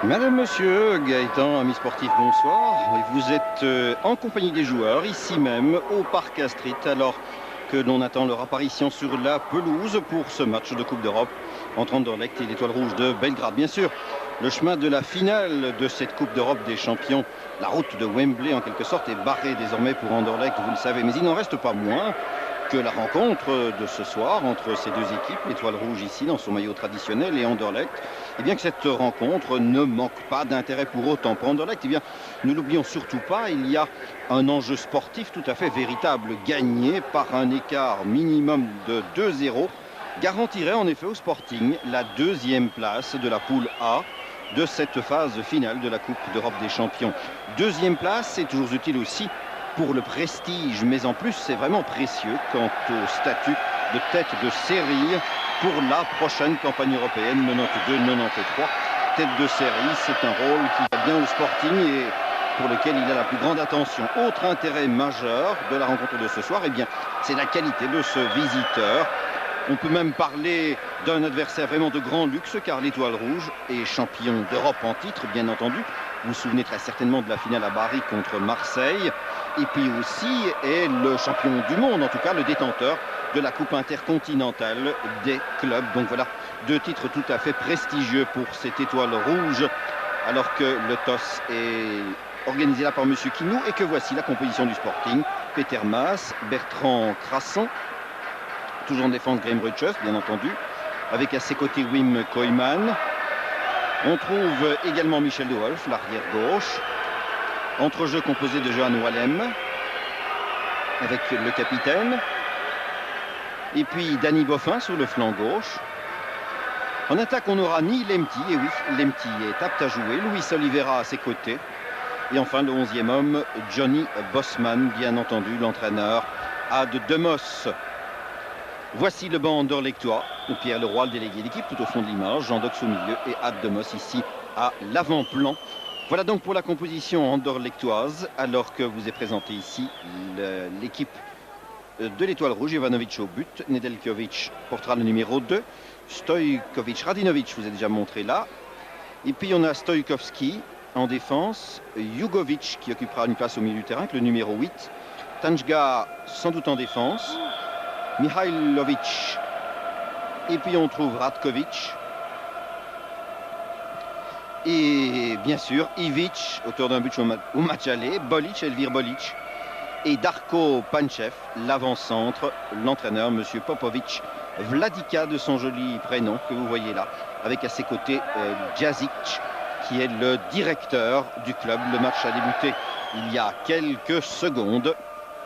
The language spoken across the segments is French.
Madame, monsieur, Gaëtan, ami sportif, bonsoir. Vous êtes en compagnie des joueurs, ici même, au Parc Astrid, alors que l'on attend leur apparition sur la pelouse pour ce match de Coupe d'Europe entre Anderlecht et l'Étoile Rouge de Belgrade. Bien sûr, le chemin de la finale de cette Coupe d'Europe des champions, la route de Wembley en quelque sorte, est barrée désormais pour Anderlecht, vous le savez. Mais il n'en reste pas moins que la rencontre de ce soir entre ces deux équipes, l'Étoile Rouge ici dans son maillot traditionnel et Anderlecht, et bien que cette rencontre ne manque pas d'intérêt pour autant pour Anderlecht, et bien ne l'oublions surtout pas, il y a un enjeu sportif tout à fait véritable. Gagné par un écart minimum de 2-0 garantirait en effet au Sporting la deuxième place de la poule A de cette phase finale de la Coupe d'Europe des champions. Deuxième place, c'est toujours utile aussi pour le prestige, mais en plus c'est vraiment précieux quant au statut de tête de série pour la prochaine campagne européenne 92-93. Tête de série, c'est un rôle qui va bien au Sporting et pour lequel il a la plus grande attention. Autre intérêt majeur de la rencontre de ce soir, eh bien, c'est la qualité de ce visiteur. On peut même parler d'un adversaire vraiment de grand luxe, car l'Étoile Rouge est champion d'Europe en titre, bien entendu. Vous vous souvenez très certainement de la finale à Bari contre Marseille. Et puis aussi est le champion du monde, en tout cas le détenteur de la Coupe intercontinentale des clubs. Donc voilà, deux titres tout à fait prestigieux pour cette Étoile Rouge, alors que le TOS est organisé là par M. Kinou et que voici la composition du Sporting. Peter Maas, Bertrand Crasson, toujours en défense Graham Rutschers, bien entendu, avec à ses côtés Wim Koyman. On trouve également Michel de Wolf, l'arrière gauche. Entrejeu composé de Johan Wallem, avec le capitaine. Et puis Danny Boffin sur le flanc gauche. En attaque, on n'aura ni Lemty, et oui, Lemty est apte à jouer. Luis Oliveira à ses côtés. Et enfin, le 11e homme, Johnny Bosman, bien entendu, l'entraîneur Ad Demos. Voici le banc anderlechtois. Pierre Leroy, le délégué d'équipe, tout au fond de l'image. Jean Dox au milieu et Ad Demos ici à l'avant-plan. Voilà donc pour la composition anderlechtoise, alors que vous est présentée ici l'équipe de l'Étoile Rouge. Ivanovic au but, Nedeljkovic portera le numéro 2, Stojkovic, Radinovic vous est déjà montré là. Et puis on a Stojkovski en défense, Jugovic qui occupera une place au milieu du terrain avec le numéro 8, Tanjga sans doute en défense, Mihailovic, et puis on trouve Ratkovic. Et bien sûr, Ivic, auteur d'un but au match aller, Bolic, Elvir Bolic, et Darko Panchev, l'avant-centre, l'entraîneur, M. Popovic Vladika de son joli prénom que vous voyez là, avec à ses côtés Djazic, qui est le directeur du club. Le match a débuté il y a quelques secondes,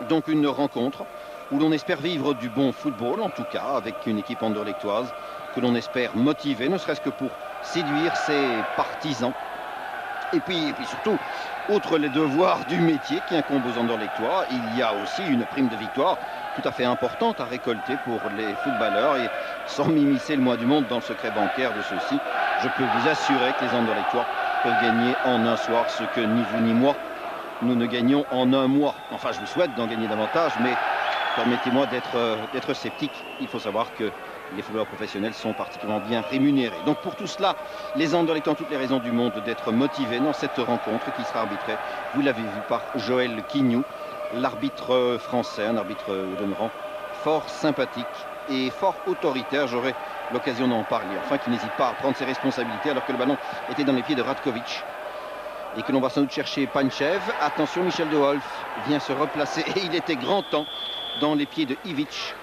donc une rencontre où l'on espère vivre du bon football, en tout cas, avec une équipe anderlechtoise que l'on espère motiver, ne serait-ce que pour séduire ses partisans. Et puis surtout, outre les devoirs du métier qui incombent aux anderlechtois, il y a aussi une prime de victoire tout à fait importante à récolter pour les footballeurs. Et sans m'immiscer le mois du monde dans le secret bancaire de ceux-ci, je peux vous assurer que les anderlechtois peuvent gagner en un soir ce que ni vous ni moi, nous ne gagnons en un mois. Enfin, je vous souhaite d'en gagner davantage, mais permettez-moi d'être sceptique. Il faut savoir que les footballeurs professionnels sont particulièrement bien rémunérés. Donc pour tout cela, les Anderlecht ont toutes les raisons du monde d'être motivés dans cette rencontre qui sera arbitrée, vous l'avez vu, par Joël Quignou, l'arbitre français, un arbitre au demeurant fort sympathique et fort autoritaire. J'aurai l'occasion d'en parler. Enfin, qui n'hésite pas à prendre ses responsabilités alors que le ballon était dans les pieds de Ratkovic. Et que l'on va sans doute chercher Panchev. Attention, Michel de Wolf vient se replacer et il était grand temps dans les pieds de Ivic.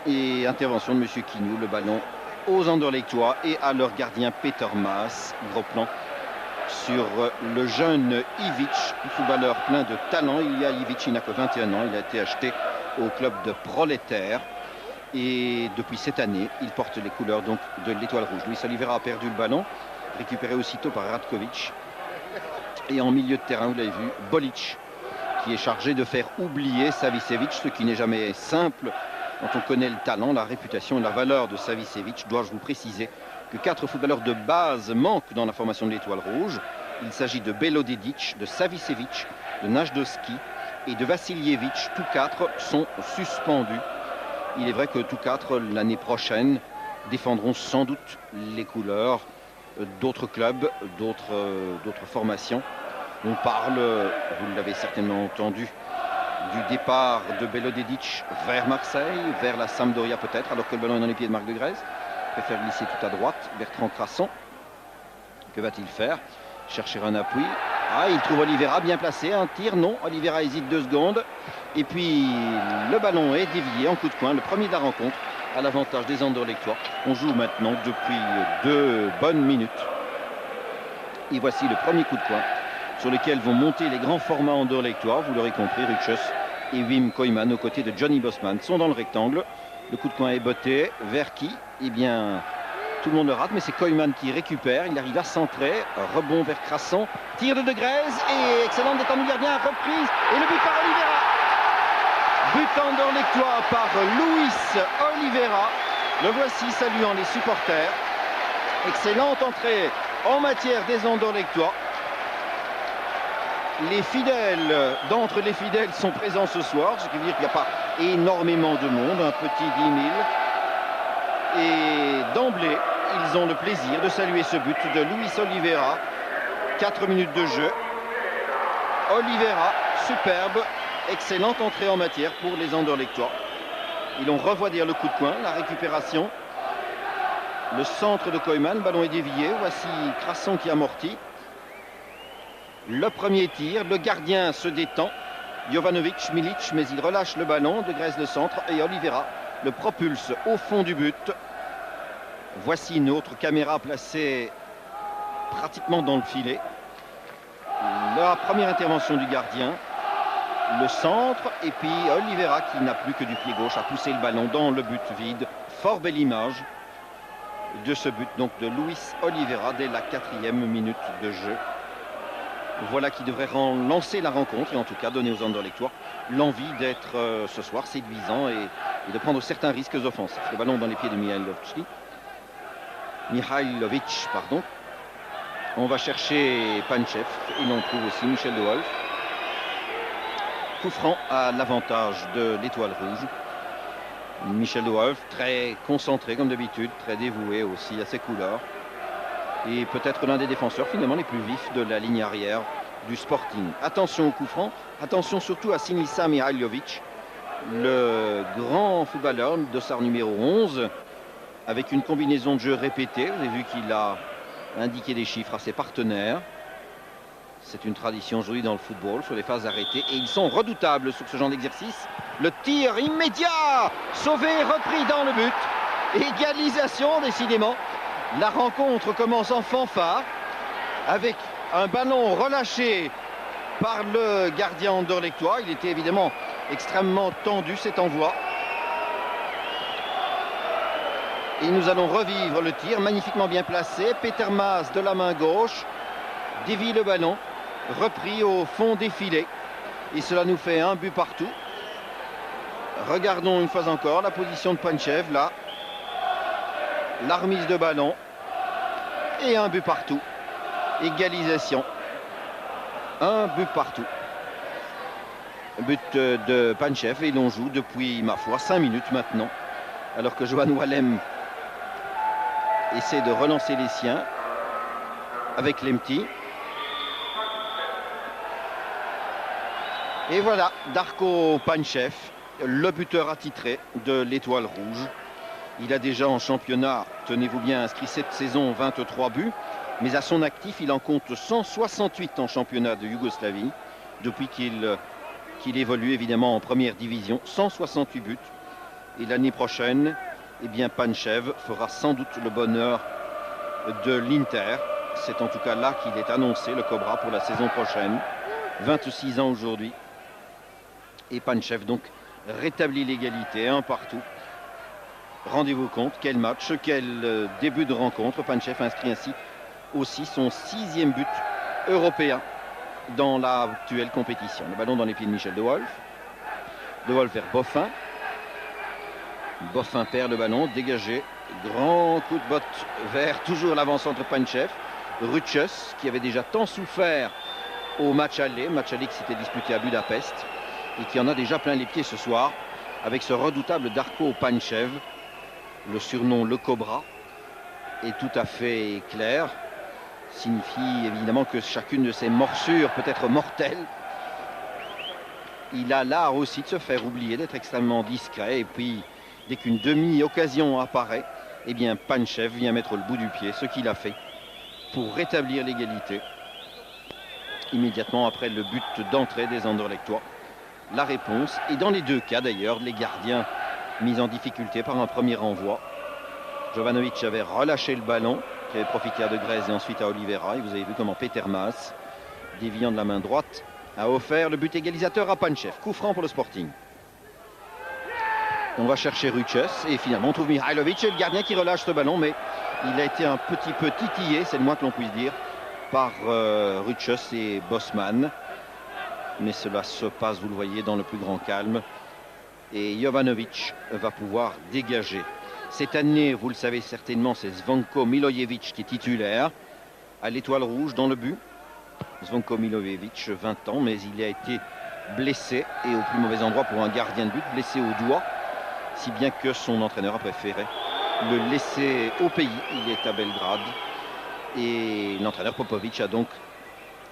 Et intervention de M. Quignou, le ballon aux Anderlechtois et à leur gardien Peter Maas. Gros plan sur le jeune Ivic, footballeur plein de talent. Il y a Ivic, il n'a que 21 ans, il a été acheté au club de Prolétaire. Et depuis cette année, il porte les couleurs donc de l'Étoile Rouge. Luis Oliveira a perdu le ballon, récupéré aussitôt par Ratkovic. Et en milieu de terrain, vous l'avez vu, Bolic, qui est chargé de faire oublier Savicevic, ce qui n'est jamais simple. Quand on connaît le talent, la réputation et la valeur de Savicevic, dois-je vous préciser que 4 footballeurs de base manquent dans la formation de l'Étoile Rouge. Il s'agit de Belo Dedic, de Savicevic, de Najdowski et de Vasiljevic. Tous 4 sont suspendus. Il est vrai que tous 4, l'année prochaine, défendront sans doute les couleurs d'autres clubs, d'autres formations. On parle, vous l'avez certainement entendu, du départ de Belodedic vers Marseille, vers la Sampdoria peut-être, alors que le ballon est dans les pieds de Marc de Grèze. Il préfère glisser tout à droite. Bertrand Crasson, que va-t-il faire? Chercher un appui. Ah, il trouve Oliveira bien placé. Un tir, non. Oliveira hésite 2 secondes. Et puis, le ballon est dévié en coup de coin. Le premier de la rencontre à l'avantage des Anderlechtois. On joue maintenant depuis 2 bonnes minutes. Et voici le premier coup de coin sur lequel vont monter les grands formats Anderlechtois. Vous l'aurez compris, Ruches et Wim Koyman aux côtés de Johnny Bosman sont dans le rectangle. Le coup de coin est botté. Vers qui? Eh bien, tout le monde le rate, mais c'est Koyman qui récupère. Il arrive à centrer. Rebond vers Crasson. Tir de Grèze et excellente détente du gardien. Reprise et le but par Oliveira. But Anderlechtois par Luis Oliveira. Le voici saluant les supporters. Excellente entrée en matière des Anderlechtois. Les fidèles, d'entre les fidèles sont présents ce soir, ce qui veut dire qu'il n'y a pas énormément de monde, un petit 10 000. Et d'emblée, ils ont le plaisir de saluer ce but de Luis Oliveira. 4 minutes de jeu. Oliveira, superbe, excellente entrée en matière pour les Anderlechtois. Ils ont revoidé le coup de coin, la récupération. Le centre de Koyman, le ballon est dévié. Voici Crasson qui amortit. Le premier tir, le gardien se détend. Jovanovic, Milic, mais il relâche le ballon. De Grèze le centre et Oliveira le propulse au fond du but. Voici une autre caméra placée pratiquement dans le filet. La première intervention du gardien. Le centre et puis Oliveira qui n'a plus que du pied gauche a poussé le ballon dans le but vide. Fort belle image de ce but donc de Luis Oliveira dès la 4e minute de jeu. Voilà qui devrait lancer la rencontre et en tout cas donner aux Anderlechtois l'envie d'être ce soir séduisant et de prendre certains risques offensifs. Le ballon dans les pieds de Mihailovic, pardon. On va chercher Panchev et l'on trouve aussi Michel de Wolf. Coup franc à l'avantage de l'Étoile Rouge. Michel de Wolf, très concentré comme d'habitude, très dévoué aussi à ses couleurs. Et peut-être l'un des défenseurs finalement les plus vifs de la ligne arrière du Sporting. Attention au coup franc, attention surtout à Sinisa Mihailovic, le grand footballeur, dossard numéro 11, avec une combinaison de jeu répétée. Vous avez vu qu'il a indiqué des chiffres à ses partenaires. C'est une tradition aujourd'hui dans le football, sur les phases arrêtées. Et ils sont redoutables sur ce genre d'exercice. Le tir immédiat, sauvé, repris dans le but. Égalisation, décidément. La rencontre commence en fanfare, avec un ballon relâché par le gardien Anderlechtois. Il était évidemment extrêmement tendu, cet envoi. Et nous allons revivre le tir, magnifiquement bien placé. Peter Maas de la main gauche dévie le ballon. Repris au fond des filets. Et cela nous fait un but partout. Regardons une fois encore la position de Panchev, là. La remise de ballon. Et un but partout. Égalisation. Un but partout. But de Panchev et l'on joue depuis, ma foi, 5 minutes maintenant. Alors que Johan Wallem essaie de relancer les siens avec Lemty. Et voilà, Darko Panchev, le buteur attitré de l'Étoile Rouge. Il a déjà en championnat, tenez-vous bien, inscrit cette saison 23 buts. Mais à son actif, il en compte 168 en championnat de Yougoslavie. Depuis qu'il évolue évidemment en première division, 168 buts. Et l'année prochaine, eh bien, Panchev fera sans doute le bonheur de l'Inter. C'est en tout cas là qu'il est annoncé, le Cobra, pour la saison prochaine. 26 ans aujourd'hui. Et Panchev donc rétablit l'égalité, un partout. Rendez-vous compte, quel match, quel début de rencontre. Panchev inscrit ainsi aussi son 6e but européen dans l'actuelle compétition. Le ballon dans les pieds de Michel de Wolf. De Wolf vers Boffin. Boffin perd le ballon, dégagé. Grand coup de botte vers toujours l'avant-centre Panchev. Ruches, qui avait déjà tant souffert au match aller qui s'était disputé à Budapest et qui en a déjà plein les pieds ce soir avec ce redoutable Darko Panchev. Le surnom Le Cobra est tout à fait clair. signifie évidemment que chacune de ces morsures peut être mortelle. Il a l'art aussi de se faire oublier, d'être extrêmement discret. Et puis, dès qu'une demi-occasion apparaît, eh bien, Panchev vient mettre le bout du pied, ce qu'il a fait pour rétablir l'égalité. Immédiatement après le but d'entrée des Anderlechtois. La réponse, et dans les deux cas d'ailleurs, les gardiens mis en difficulté par un premier renvoi. Jovanovic avait relâché le ballon, qui avait profité à De Grez et ensuite à Oliveira. Et vous avez vu comment Peter Maas, déviant de la main droite, a offert le but égalisateur à Panchev. Coup franc pour le Sporting. On va chercher Ruches et finalement on trouve Mihailovic et le gardien qui relâche ce ballon, mais il a été un petit peu titillé, c'est le moins que l'on puisse dire, par Ruches et Bosman. Mais cela se passe, vous le voyez, dans le plus grand calme. Et Jovanovic va pouvoir dégager. Cette année, vous le savez certainement, c'est Zvonko Milojevic qui est titulaire à l'Étoile Rouge dans le but. Zvonko Milojevic, 20 ans, mais il a été blessé et au plus mauvais endroit pour un gardien de but, blessé au doigt, si bien que son entraîneur a préféré le laisser au pays. Il est à Belgrade et l'entraîneur Popovic a donc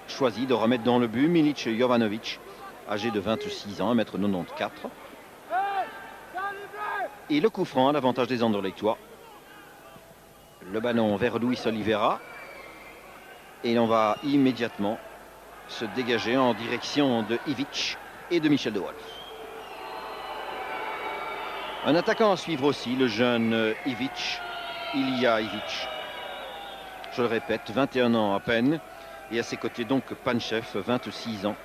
choisi de remettre dans le but Milic Jovanovic, âgé de 26 ans, 1m94. Et le coup franc à l'avantage des Anderlechtois. Le ballon vers Luis Oliveira. Et on va immédiatement se dégager en direction de Ivic et de Michel de Wolf. Un attaquant à suivre aussi, le jeune Ivic, Ilija Ivic. Je le répète, 21 ans à peine. Et à ses côtés donc Panchev, 26 ans.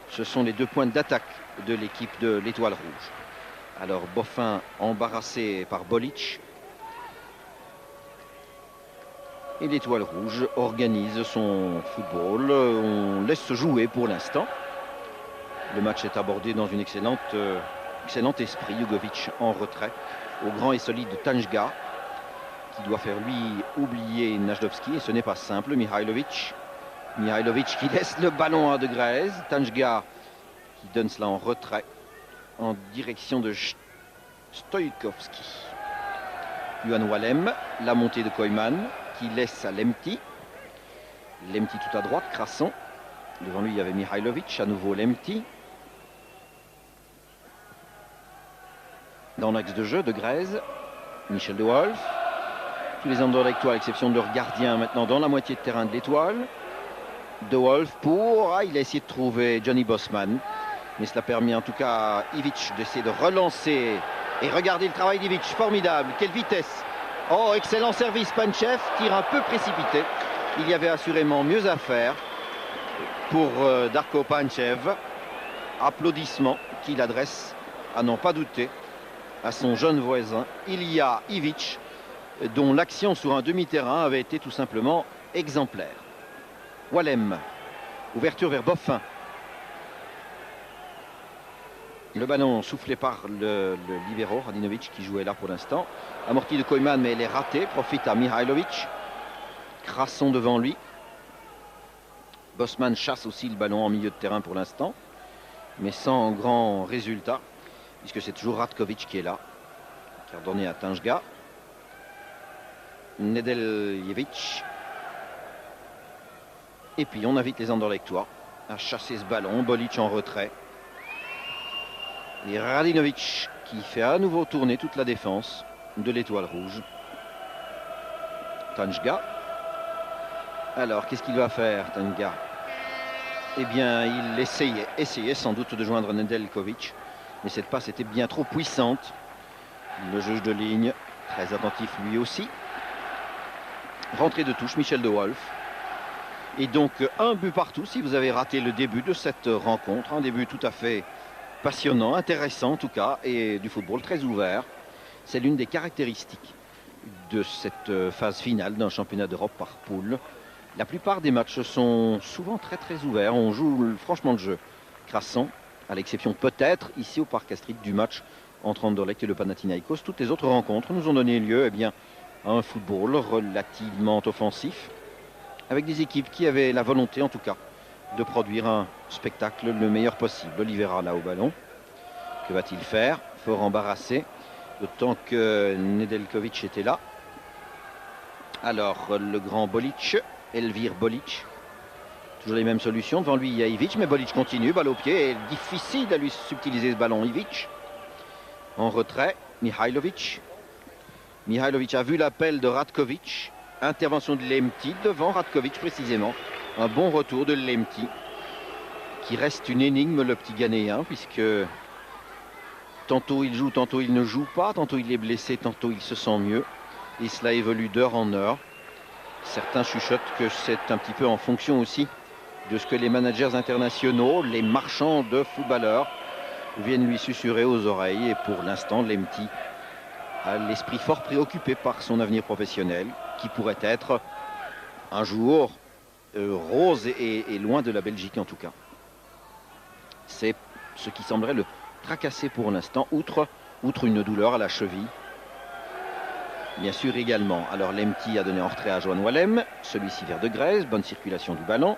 Ce sont les deux points d'attaque de l'équipe de l'Étoile Rouge. Alors Boffin embarrassé par Bolic. Et l'Étoile Rouge organise son football. On laisse jouer pour l'instant. Le match est abordé dans une excellent esprit. Jugovic en retrait au grand et solide Tanjga, qui doit faire lui oublier Najdovski. Et ce n'est pas simple. Mihailovic qui laisse le ballon à De Grez. Tanjga qui donne cela en retrait en direction de Stoikovski. Yuan Walem, la montée de Koyman qui laisse à Lemti. Lemti tout à droite, Crasson. Devant lui, il y avait Mihailovic, à nouveau Lemti. Dans l'axe de jeu, De Grez, Michel de Wolf. Tous les Anderlechtois, à l'exception de leur gardien, maintenant dans la moitié de terrain de l'Étoile. De Wolf pour... il a essayé de trouver Johnny Bosman. Mais cela permet en tout cas à Ivic d'essayer de relancer. Et regardez le travail d'Ivic, formidable. Quelle vitesse! Oh, excellent service, Panchev, tir un peu précipité. Il y avait assurément mieux à faire pour Darko Panchev. Applaudissements qu'il adresse, à n'en pas douter, à son jeune voisin, Ilija Ivic, dont l'action sur un demi-terrain avait été tout simplement exemplaire. Walem, ouverture vers Boffin. Le ballon soufflé par le libéro, Radinovic, qui jouait là pour l'instant. Amorti de Koyman, mais elle est ratée. Profite à Mihailovic. Crasson devant lui. Bosman chasse aussi le ballon en milieu de terrain pour l'instant, mais sans grand résultat, puisque c'est toujours Ratkovic qui est là, qui a donné à Tanjga. Nedeljevic. Et puis on invite les Anderlechtois à chasser ce ballon. Bolic en retrait. Et Radinovic qui fait à nouveau tourner toute la défense de l'Étoile Rouge. Tanjga. Alors, qu'est-ce qu'il va faire, Tanjga? Eh bien, il essayait sans doute de joindre Nedeljkovic. Mais cette passe était bien trop puissante. Le juge de ligne, très attentif lui aussi. Rentrée de touche, Michel de Wolf. Et donc, un but partout si vous avez raté le début de cette rencontre. Un début tout à fait passionnant, intéressant en tout cas, et du football très ouvert. C'est l'une des caractéristiques de cette phase finale d'un championnat d'Europe par poule. La plupart des matchs sont souvent très ouverts. On joue franchement le jeu. Crasson, à l'exception peut-être ici au Parc Astrid du match entre Anderlecht et le Panathinaikos. Toutes les autres rencontres nous ont donné lieu à un football relativement offensif, avec des équipes qui avaient la volonté en tout cas de produire un spectacle le meilleur possible. Oliveira là au ballon. Que va-t-il faire? Fort embarrassé, d'autant que Nedeljkovic était là. Alors le grand Bolic Elvir Bolic. Toujours les mêmes solutions. Devant lui, il y a Ivic, mais Bolic continue. Balle au pied. Et difficile à lui subtiliser ce ballon. Ivic. En retrait, Mihailovic. Mihailovic a vu l'appel de Ratkovic. Intervention de Lemti devant Ratkovic précisément. Un bon retour de Lemti. Qui reste une énigme, le petit Ghanéen, puisque tantôt il joue, tantôt il ne joue pas. Tantôt il est blessé, tantôt il se sent mieux. Et cela évolue d'heure en heure. Certains chuchotent que c'est un petit peu en fonction aussi de ce que les managers internationaux, les marchands de footballeurs, viennent lui susurrer aux oreilles. Et pour l'instant, Lemti a l'esprit fort préoccupé par son avenir professionnel, qui pourrait être un jour rose et loin de la Belgique en tout cas. C'est ce qui semblerait le tracasser pour l'instant, outre une douleur à la cheville. Bien sûr également. Alors Lemti a donné en retrait à Johan Wallem, celui-ci vers De Greyse, bonne circulation du ballon.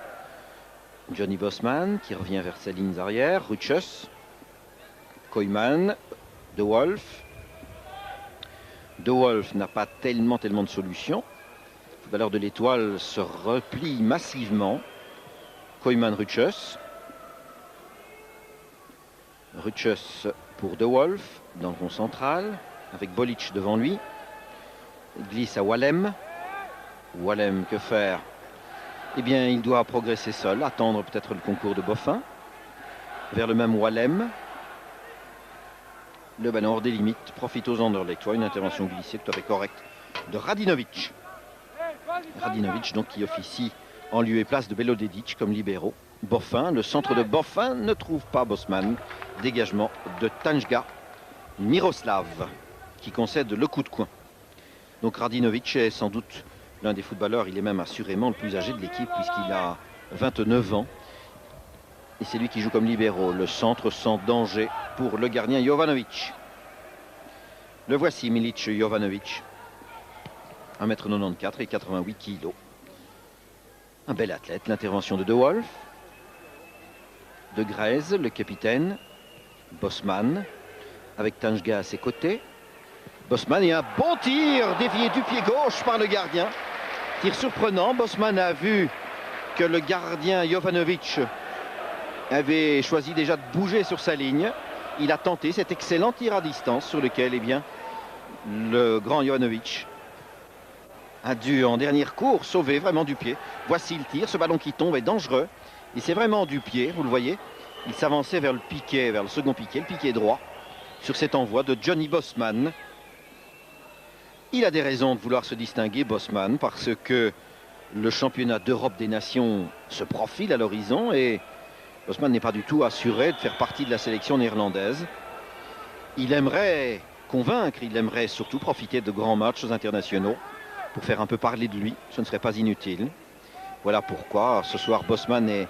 Johnny Bosman qui revient vers ses lignes arrière, Rutschus, Koyman, De Wolf. De Wolf n'a pas tellement de solutions. Le footballeur de l'Étoile se replie massivement. Koyman, Rutschus. Rutschus pour De Wolf dans le rond central, avec Bolic devant lui. Il glisse à Wallem. Wallem, que faire? Eh bien, il doit progresser seul, attendre peut-être le concours de Boffin. Vers le même Wallem. Le ballon hors des limites, profite aux Anderlechtois. Une intervention glissée tout à fait correcte de Radinovic. Radinovic donc qui officie en lieu et place de Belodedic comme libéraux. Boffin, le centre de Boffin ne trouve pas Bosman. Dégagement de Tanjga Miroslav qui concède le coup de coin. Donc Radinovic est sans doute l'un des footballeurs, il est même assurément le plus âgé de l'équipe puisqu'il a 29 ans. Et c'est lui qui joue comme libéraux. Le centre sans danger pour le gardien Jovanovic. Le voici, Milic Jovanovic. 1m94 et 88 kg. Un bel athlète. L'intervention de Wolf. De Greyse, le capitaine. Bosman, avec Tanjga à ses côtés. Bosman et un bon tir dévié du pied gauche par le gardien. Tir surprenant. Bosman a vu que le gardien Jovanovic avait choisi déjà de bouger sur sa ligne. Il a tenté cet excellent tir à distance sur lequel, eh bien, le grand Jovanovic a dû en dernière course sauver vraiment du pied. Voici le tir, ce ballon qui tombe est dangereux. Et c'est vraiment du pied, vous le voyez. Il s'avançait vers le piquet, vers le second piquet, le piquet droit, sur cet envoi de Johnny Bosman. Il a des raisons de vouloir se distinguer, Bosman, parce que le championnat d'Europe des Nations se profile à l'horizon et Bosman n'est pas du tout assuré de faire partie de la sélection néerlandaise. Il aimerait convaincre, il aimerait surtout profiter de grands matchs internationaux pour faire un peu parler de lui. Ce ne serait pas inutile. Voilà pourquoi ce soir Bosman est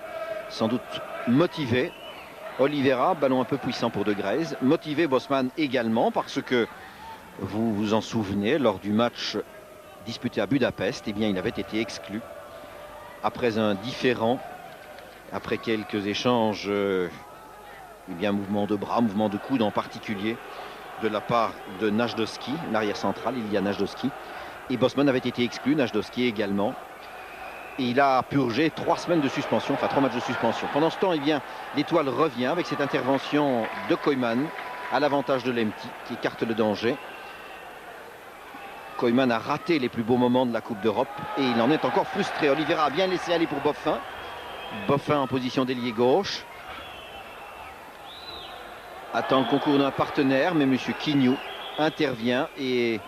sans doute motivé. Oliveira, ballon un peu puissant pour De Greyse. Motivé Bosman également parce que, vous vous en souvenez, lors du match disputé à Budapest, eh bien, il avait été exclu après un différend, après quelques échanges, eh bien, mouvement de bras, mouvement de coude en particulier, de la part de Najdowski, l'arrière central, il y a Najdowski. Et Bosman avait été exclu, Najdowski également. Et il a purgé 3 semaines de suspension, enfin 3 matchs de suspension. Pendant ce temps, eh bien, l'Étoile revient avec cette intervention de Koyman à l'avantage de Lemti qui écarte le danger. Koyman a raté les plus beaux moments de la Coupe d'Europe et il en est encore frustré. Oliveira a bien laissé aller pour Boffin. Boffin en position d'ailier gauche. Attend le concours d'un partenaire, mais M. Quignou intervient et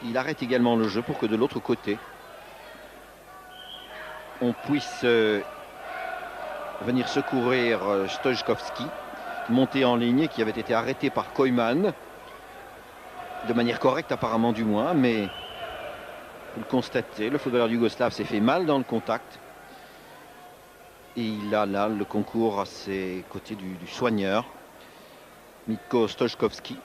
il arrête également le jeu pour que de l'autre côté, on puisse venir secourir Stojkovski, monté en ligne, qui avait été arrêté par Koyman, de manière correcte apparemment du moins, mais vous le constatez, le footballeur yougoslave s'est fait mal dans le contact. Et il a là le concours à ses côtés du soigneur, Mitko Stojkovski,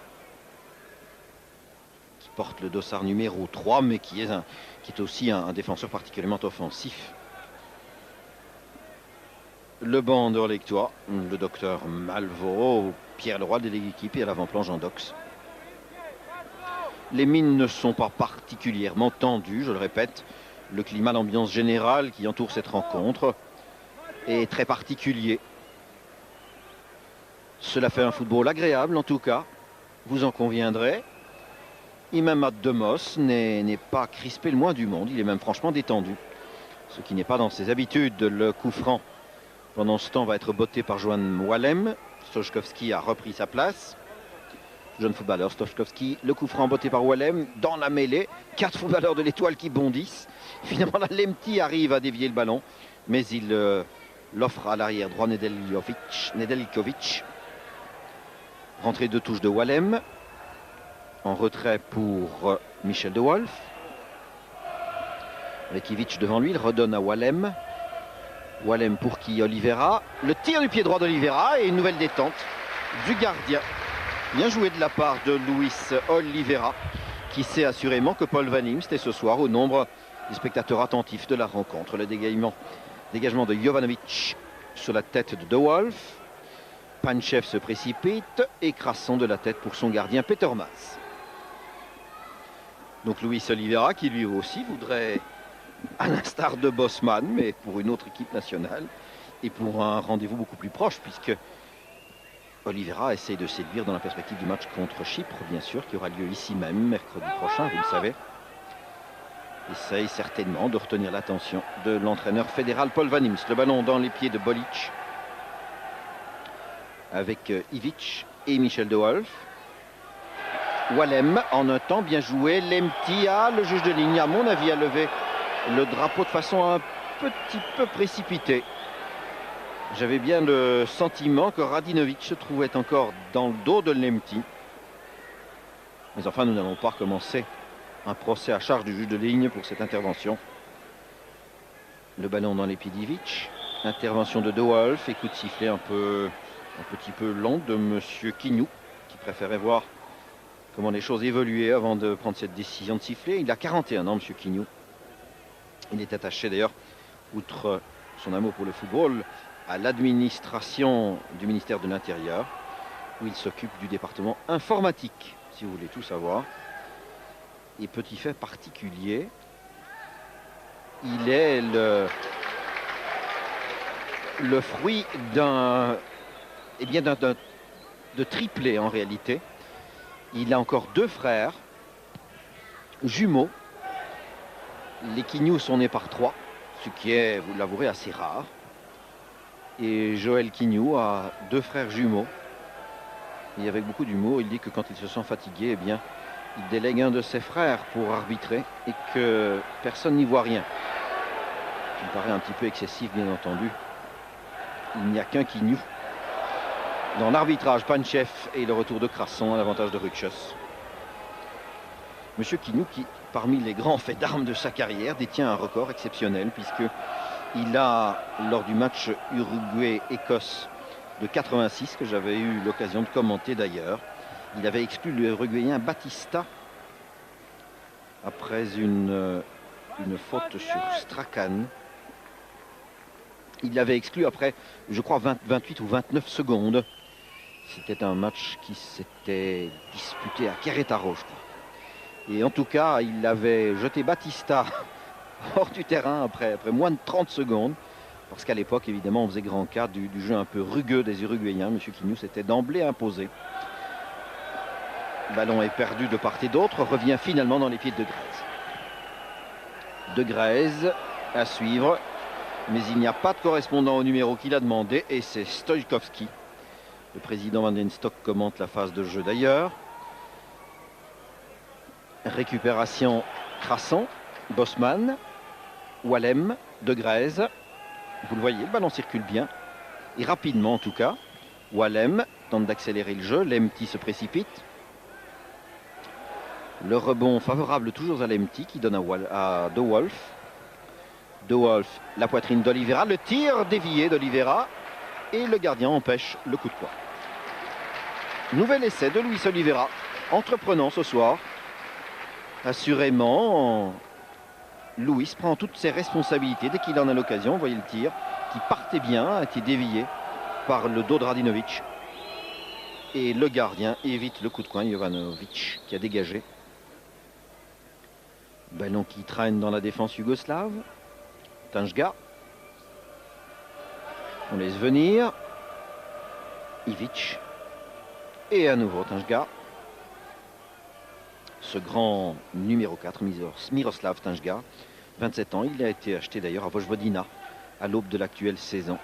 qui porte le dossard numéro 3, mais qui est aussi un défenseur particulièrement offensif. Le banc d'Orlectois, le docteur Malvo, Pierre Leroy de l'équipe et à l'avant-plan Jean Dox. Les mines ne sont pas particulièrement tendues, je le répète. Le climat, l'ambiance générale qui entoure cette rencontre est très particulier. Cela fait un football agréable en tout cas, vous en conviendrez. Imad Demos n'est pas crispé le moins du monde, il est même franchement détendu. Ce qui n'est pas dans ses habitudes. Le coup franc pendant ce temps va être botté par Johan Wallem. Stoichkowski a repris sa place. Jeune footballeur Stoichkowski, le coup franc botté par Wallem dans la mêlée. 4 footballeurs de l'Étoile qui bondissent. Finalement, la Lemti arrive à dévier le ballon, mais il l'offre à l'arrière droit Nedeljkovic. Rentrée de touche de Wallem. En retrait pour Michel De Wolf. Avec Ivic devant lui, il redonne à Wallem. Wallem pour qui? Oliveira. Le tir du pied droit d'Oliveira et une nouvelle détente du gardien. Bien joué de la part de Luis Oliveira, qui sait assurément que Paul Van Imst est ce soir au nombre des spectateurs attentifs de la rencontre. Le dégagement de Jovanovic sur la tête de De Wolf. Panchev se précipite et Crasson de la tête pour son gardien Petermas. Donc Luis Oliveira qui lui aussi voudrait, à l'instar de Bosman, mais pour une autre équipe nationale et pour un rendez-vous beaucoup plus proche, puisque Oliveira essaie de séduire dans la perspective du match contre Chypre, bien sûr, qui aura lieu ici même, mercredi prochain, vous le savez. Essaye certainement de retenir l'attention de l'entraîneur fédéral Paul Van Imst. Le ballon dans les pieds de Bolic, avec Ivic et Michel De Wolf. Wallem, en un temps bien joué. Lemti, le juge de ligne, à mon avis, a levé le drapeau de façon un petit peu précipitée. J'avais bien le sentiment que Radinovic se trouvait encore dans le dos de Lemti. Mais enfin, nous n'allons pas recommencer un procès à charge du juge de ligne pour cette intervention. Le ballon dans les pieds d'Ivic. Intervention de De Wolf et coup de sifflet un petit peu long de Monsieur Quignou, qui préférait voir comment les choses évoluaient avant de prendre cette décision de siffler. Il a 41 ans, Monsieur Quignou. Il est attaché d'ailleurs, outre son amour pour le football, à l'administration du ministère de l'Intérieur, où il s'occupe du département informatique, si vous voulez tout savoir. Et petit fait particulier, il est le fruit de triplé en réalité. Il a encore 2 frères jumeaux. Les Quignou sont nés par 3, ce qui est, vous l'avouerez, assez rare. Et Joël Quignou a 2 frères jumeaux. Et avec beaucoup d'humour, il dit que quand il se sent fatigué, eh bien, il délègue un de ses frères pour arbitrer et que personne n'y voit rien. Ce qui me paraît un petit peu excessif, bien entendu. Il n'y a qu'un Quignou. Dans l'arbitrage, Panchev et le retour de Crasson à l'avantage de Ruchus. Monsieur Quignou, qui, parmi les grands faits d'armes de sa carrière, détient un record exceptionnel, puisqu'il a, lors du match Uruguay-Écosse de 86, que j'avais eu l'occasion de commenter d'ailleurs, il avait exclu l'Uruguayen Batista après une faute sur Strachan. Il l'avait exclu après, je crois, 28 ou 29 secondes. C'était un match qui s'était disputé à Querétaro, je crois. Et en tout cas, il avait jeté Batista hors du terrain après moins de 30 secondes. Parce qu'à l'époque, évidemment, on faisait grand cas du jeu un peu rugueux des Uruguayens. Monsieur Quignou s'était d'emblée imposé. Le ballon est perdu de part et d'autre, revient finalement dans les pieds de De Grèze. De Grèze à suivre, mais il n'y a pas de correspondant au numéro qu'il a demandé, et c'est Stoichkowski. Le président Van den Stock commente la phase de jeu d'ailleurs. Récupération Crasson, Bosman, Wallem, De Grèze. Vous le voyez, le ballon circule bien, et rapidement en tout cas. Wallem tente d'accélérer le jeu, Lemti se précipite. Le rebond favorable toujours à Lemti qui donne à De Wolf. De Wolf, la poitrine d'Oliveira, le tir dévié d'Oliveira et le gardien empêche le coup de poing. Nouvel essai de Luis Oliveira, entreprenant ce soir. Assurément, Luis prend toutes ses responsabilités dès qu'il en a l'occasion. Vous voyez le tir qui partait bien, a été dévié par le dos de Radinovic. Et le gardien évite le coup de coin, Jovanovic, qui a dégagé. Ballon qui traîne dans la défense yougoslave. Tanjga. On laisse venir. Ivic. Et à nouveau Tanjga. Ce grand numéro 4, Miroslav Tanjga, 27 ans. Il a été acheté d'ailleurs à Vojvodina à l'aube de l'actuelle saison.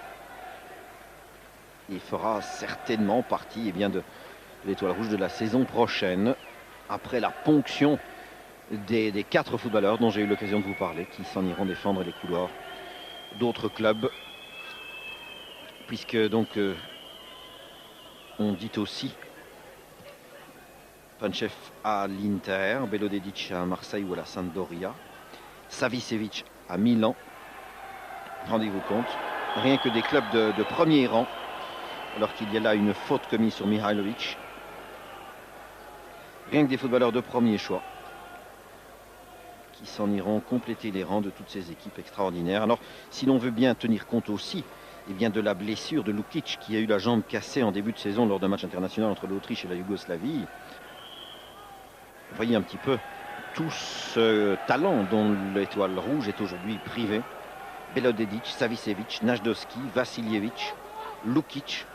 Il fera certainement partie de l'étoile rouge de la saison prochaine, après la ponction des 4 footballeurs dont j'ai eu l'occasion de vous parler, qui s'en iront défendre les couloirs d'autres clubs, puisque donc on dit aussi Pančev à l'Inter, Belodedic à Marseille ou à la Sampdoria, Savicevic à Milan. Rendez-vous compte, rien que des clubs de premier rang, alors qu'il y a là une faute commise sur Mihailovic. Rien que des footballeurs de premier choix qui s'en iront compléter les rangs de toutes ces équipes extraordinaires. Alors, si l'on veut bien tenir compte aussi de la blessure de Lukic, qui a eu la jambe cassée en début de saison lors d'un match international entre l'Autriche et la Yougoslavie, vous voyez un petit peu tout ce talent dont l'étoile rouge est aujourd'hui privée. Belodedic, Savicevic, Najdovski, Vasiljevic, Lukic.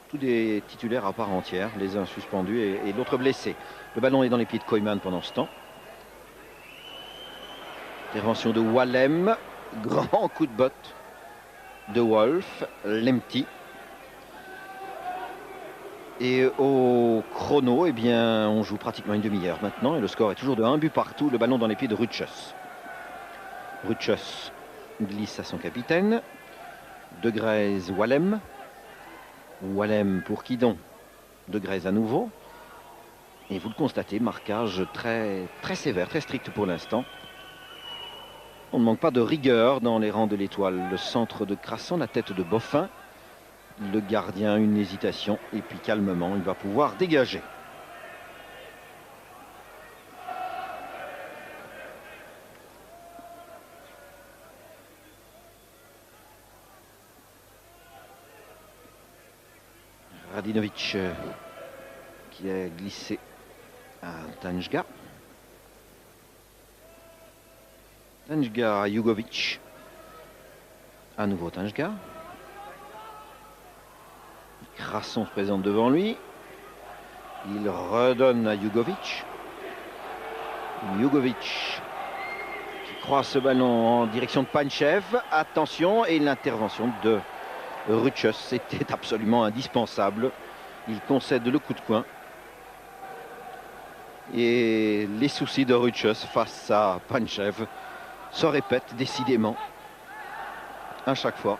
Tous des titulaires à part entière, les uns suspendus et l'autre blessé. Le ballon est dans les pieds de Koyman pendant ce temps. Intervention de Wallem. Grand coup de botte de Wolf. Lemty. Et au chrono, on joue pratiquement une demi-heure maintenant. Et le score est toujours de 1 but partout. Le ballon dans les pieds de Ruchus. Ruchus glisse à son capitaine. De Grez, Wallem. Wallem pour Kidon. De Grez à nouveau. Et vous le constatez, marquage très sévère, très strict pour l'instant. On ne manque pas de rigueur dans les rangs de l'étoile. Le centre de Crasson, la tête de Boffin. Le gardien, une hésitation. Et puis calmement, il va pouvoir dégager. Radinovic qui a glissé à Tanjga. Tanjga à Jugovic. À nouveau Tanjga. Crasson se présente devant lui. Il redonne à Jugovic. Jugovic qui croise ce ballon en direction de Pančev. Attention, et l'intervention de Ruchus, c'était absolument indispensable. Il concède le coup de coin. Et les soucis de Ruchus face à Pančev se répètent décidément à chaque fois.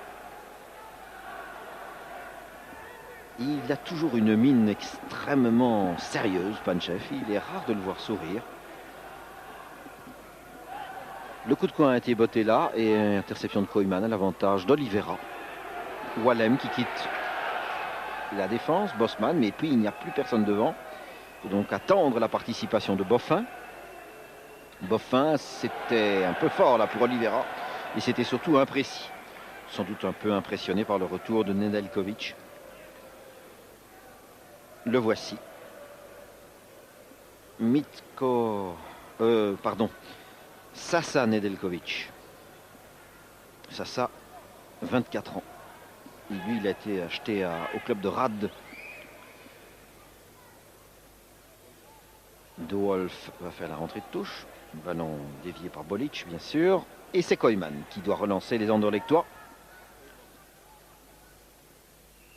Il a toujours une mine extrêmement sérieuse, Pančev. Il est rare de le voir sourire. Le coup de coin a été botté là et interception de Koyman à l'avantage d'Oliveira. Wallem qui quitte la défense, Bosman, mais puis il n'y a plus personne devant. Il faut donc attendre la participation de Boffin. Boffin, c'était un peu fort là pour Oliveira et c'était surtout imprécis. Sans doute un peu impressionné par le retour de Nedeljkovic. Le voici. Sasa Nedeljkovic. Sasa, 24 ans. Lui, il a été acheté au club de Rad. De Wolf va faire la rentrée de touche. Ballon dévié par Bolic, bien sûr. Et c'est Koyman qui doit relancer les Anderlechtois.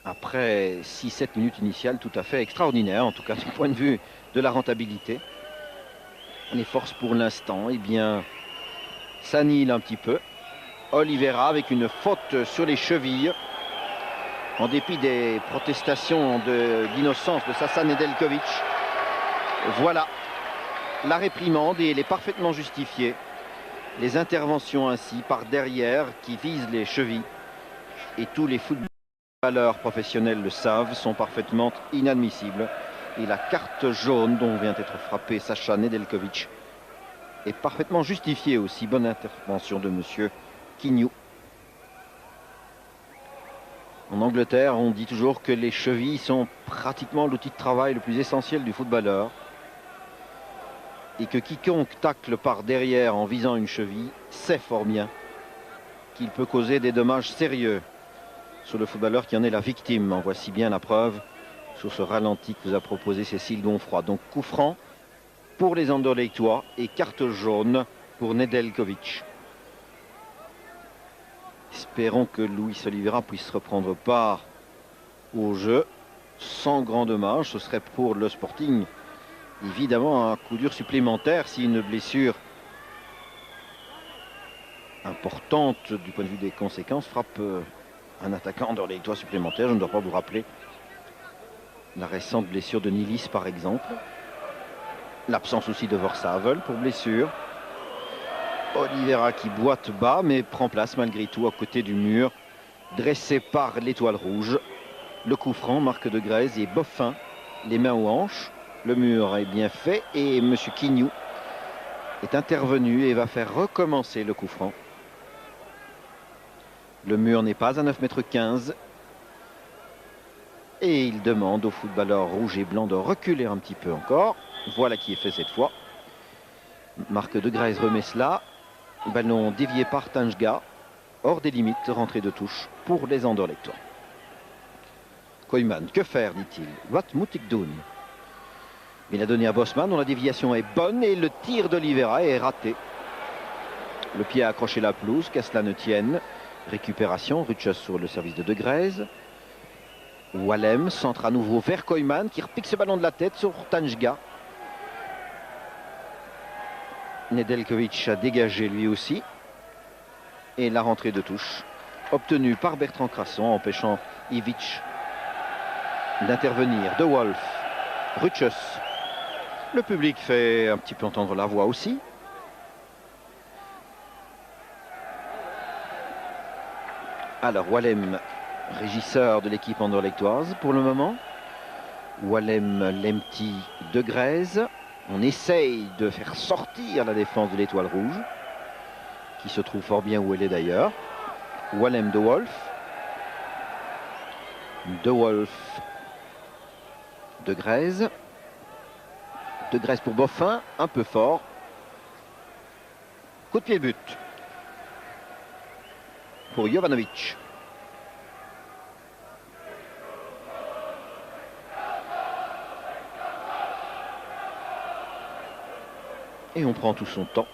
Après 6-7 minutes initiales tout à fait extraordinaires, en tout cas du point de vue de la rentabilité. Les forces pour l'instant, s'annihilent un petit peu. Oliveira avec une faute sur les chevilles. En dépit des protestations d'innocence de Sasa Nedeljkovic. Voilà, la réprimande et elle est parfaitement justifiée. Les interventions ainsi par derrière qui visent les chevilles. Et tous les footballeurs professionnels le savent, sont parfaitement inadmissibles. Et la carte jaune dont vient d'être frappé Sasa Nedeljkovic est parfaitement justifiée aussi. Bonne intervention de monsieur Quignou. En Angleterre, on dit toujours que les chevilles sont pratiquement l'outil de travail le plus essentiel du footballeur. et que quiconque tacle par derrière en visant une cheville sait fort bien qu'il peut causer des dommages sérieux sur le footballeur qui en est la victime. En voici bien la preuve sur ce ralenti que vous a proposé Cécile Gonfroy. Donc coup franc pour les Anderlechtois et carte jaune pour Nedeljkovic. Espérons que Luis Oliveira puisse reprendre part au jeu sans grand dommage. Ce serait pour le Sporting évidemment un coup dur supplémentaire si une blessure importante du point de vue des conséquences frappe un attaquant Anderlechtois supplémentaire. Je ne dois pas vous rappeler la récente blessure de Nilis par exemple. L'absence aussi de Vorsavel pour blessure. Oliveira qui boite bas mais prend place malgré tout à côté du mur dressé par l'Étoile Rouge. Le coup franc, Marc de Grèze et Boffin, les mains aux hanches. Le mur est bien fait et M. Quignou est intervenu et va faire recommencer le coup franc. Le mur n'est pas à 9,15 m. Et il demande aux footballeurs rouge et blanc de reculer un petit peu encore. Voilà qui est fait cette fois. Marc de Grèze remet cela. Ballon dévié par Tanjga. Hors des limites, rentrée de touche pour les Anderlechtois. Koyman, que faire, dit-il. Wat moet ik doen? Il a donné à Bosman, dont la déviation est bonne et le tir d'Oliveira est raté. Le pied a accroché la pelouse, qu'à cela ne tienne. Récupération, Ruchus sur le service de Grèze. Wallem centre à nouveau vers Koyman qui repique ce ballon de la tête sur Tanjga. Nedeljkovic a dégagé lui aussi. Et la rentrée de touche obtenue par Bertrand Crasson, empêchant Ivic d'intervenir. De Wolf, Ruchus. Le public fait un petit peu entendre la voix aussi. Alors Wallem, régisseur de l'équipe anderlechtoise pour le moment. Wallem, Lemty, de Grèze. On essaye de faire sortir la défense de l'Étoile Rouge, qui se trouve fort bien où elle est d'ailleurs. Wallem, de Wolf. De Wolf, de Grèze. De Grèze pour Boffin, un peu fort. Coup de pied but pour Jovanovic. Et on prend tout son temps.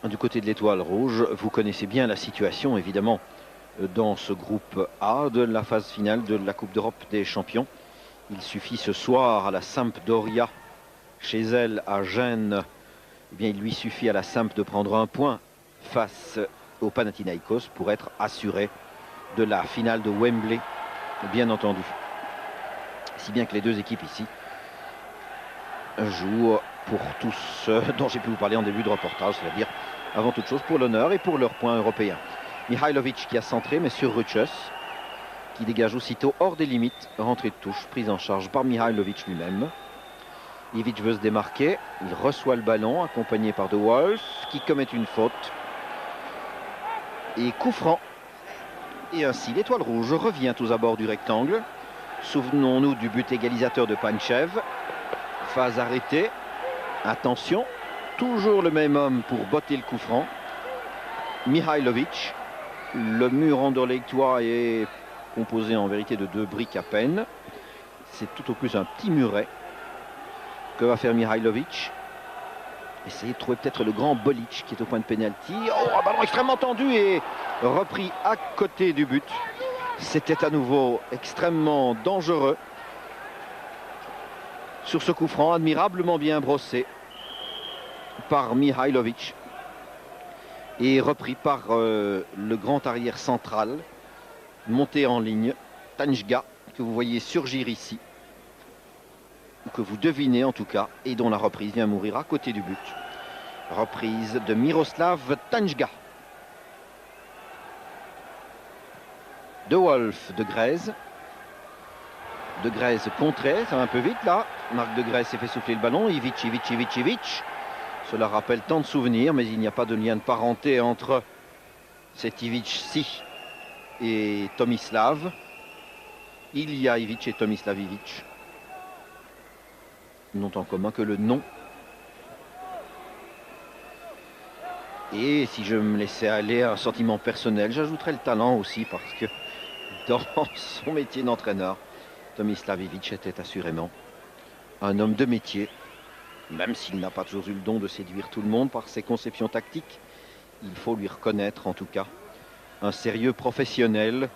Du côté de l'Étoile Rouge, vous connaissez bien la situation évidemment dans ce groupe A de la phase finale de la Coupe d'Europe des Champions. Il suffit ce soir à la Sampdoria, chez elle à Gênes, eh bien, il lui suffit à la Samp de prendre un point face au Panathinaikos pour être assuré de la finale de Wembley, bien entendu. Si bien que les deux équipes ici jouent pour tous ceux dont j'ai pu vous parler en début de reportage, c'est-à-dire avant toute chose pour l'honneur et pour leur point européen. Mihailovic qui a centré, mais sur Ruchus, qui dégage aussitôt hors des limites. Rentrée de touche, prise en charge par Mihailovic lui-même. Ivic veut se démarquer, il reçoit le ballon, accompagné par De Wolf, qui commet une faute. Et coup franc. Et ainsi, l'Étoile Rouge revient aux abords du rectangle. Souvenons-nous du but égalisateur de Panchev. Phase arrêtée. Attention, toujours le même homme pour botter le coup franc. Mihailovic. Le mur anderlechtois est composé en vérité de 2 briques à peine. C'est tout au plus un petit muret. Que va faire Mihailovic? Essayer de trouver peut-être le grand Bolic qui est au point de pénalty. Oh, un ballon extrêmement tendu et repris à côté du but. C'était à nouveau extrêmement dangereux. Sur ce coup franc, admirablement bien brossé par Mihailovic. Et repris par le grand arrière central, monté en ligne, Tanjga, que vous voyez surgir ici. Que vous devinez en tout cas, et dont la reprise vient mourir à côté du but. Reprise de Miroslav Tanjga. De Wolf, de Grèze. De Grèze contré, ça va un peu vite là. Marc de Grèze s'est fait souffler le ballon. Ivic. Cela rappelle tant de souvenirs, mais il n'y a pas de lien de parenté entre cet Ivic-ci et Tomislav. Il y a Ivic et Tomislav Ivic. N'ont en commun que le nom. Et si je me laissais aller à un sentiment personnel, j'ajouterais le talent aussi, parce que dans son métier d'entraîneur, Tomislav Ivic était assurément un homme de métier. Même s'il n'a pas toujours eu le don de séduire tout le monde par ses conceptions tactiques, il faut lui reconnaître en tout cas un sérieux professionnel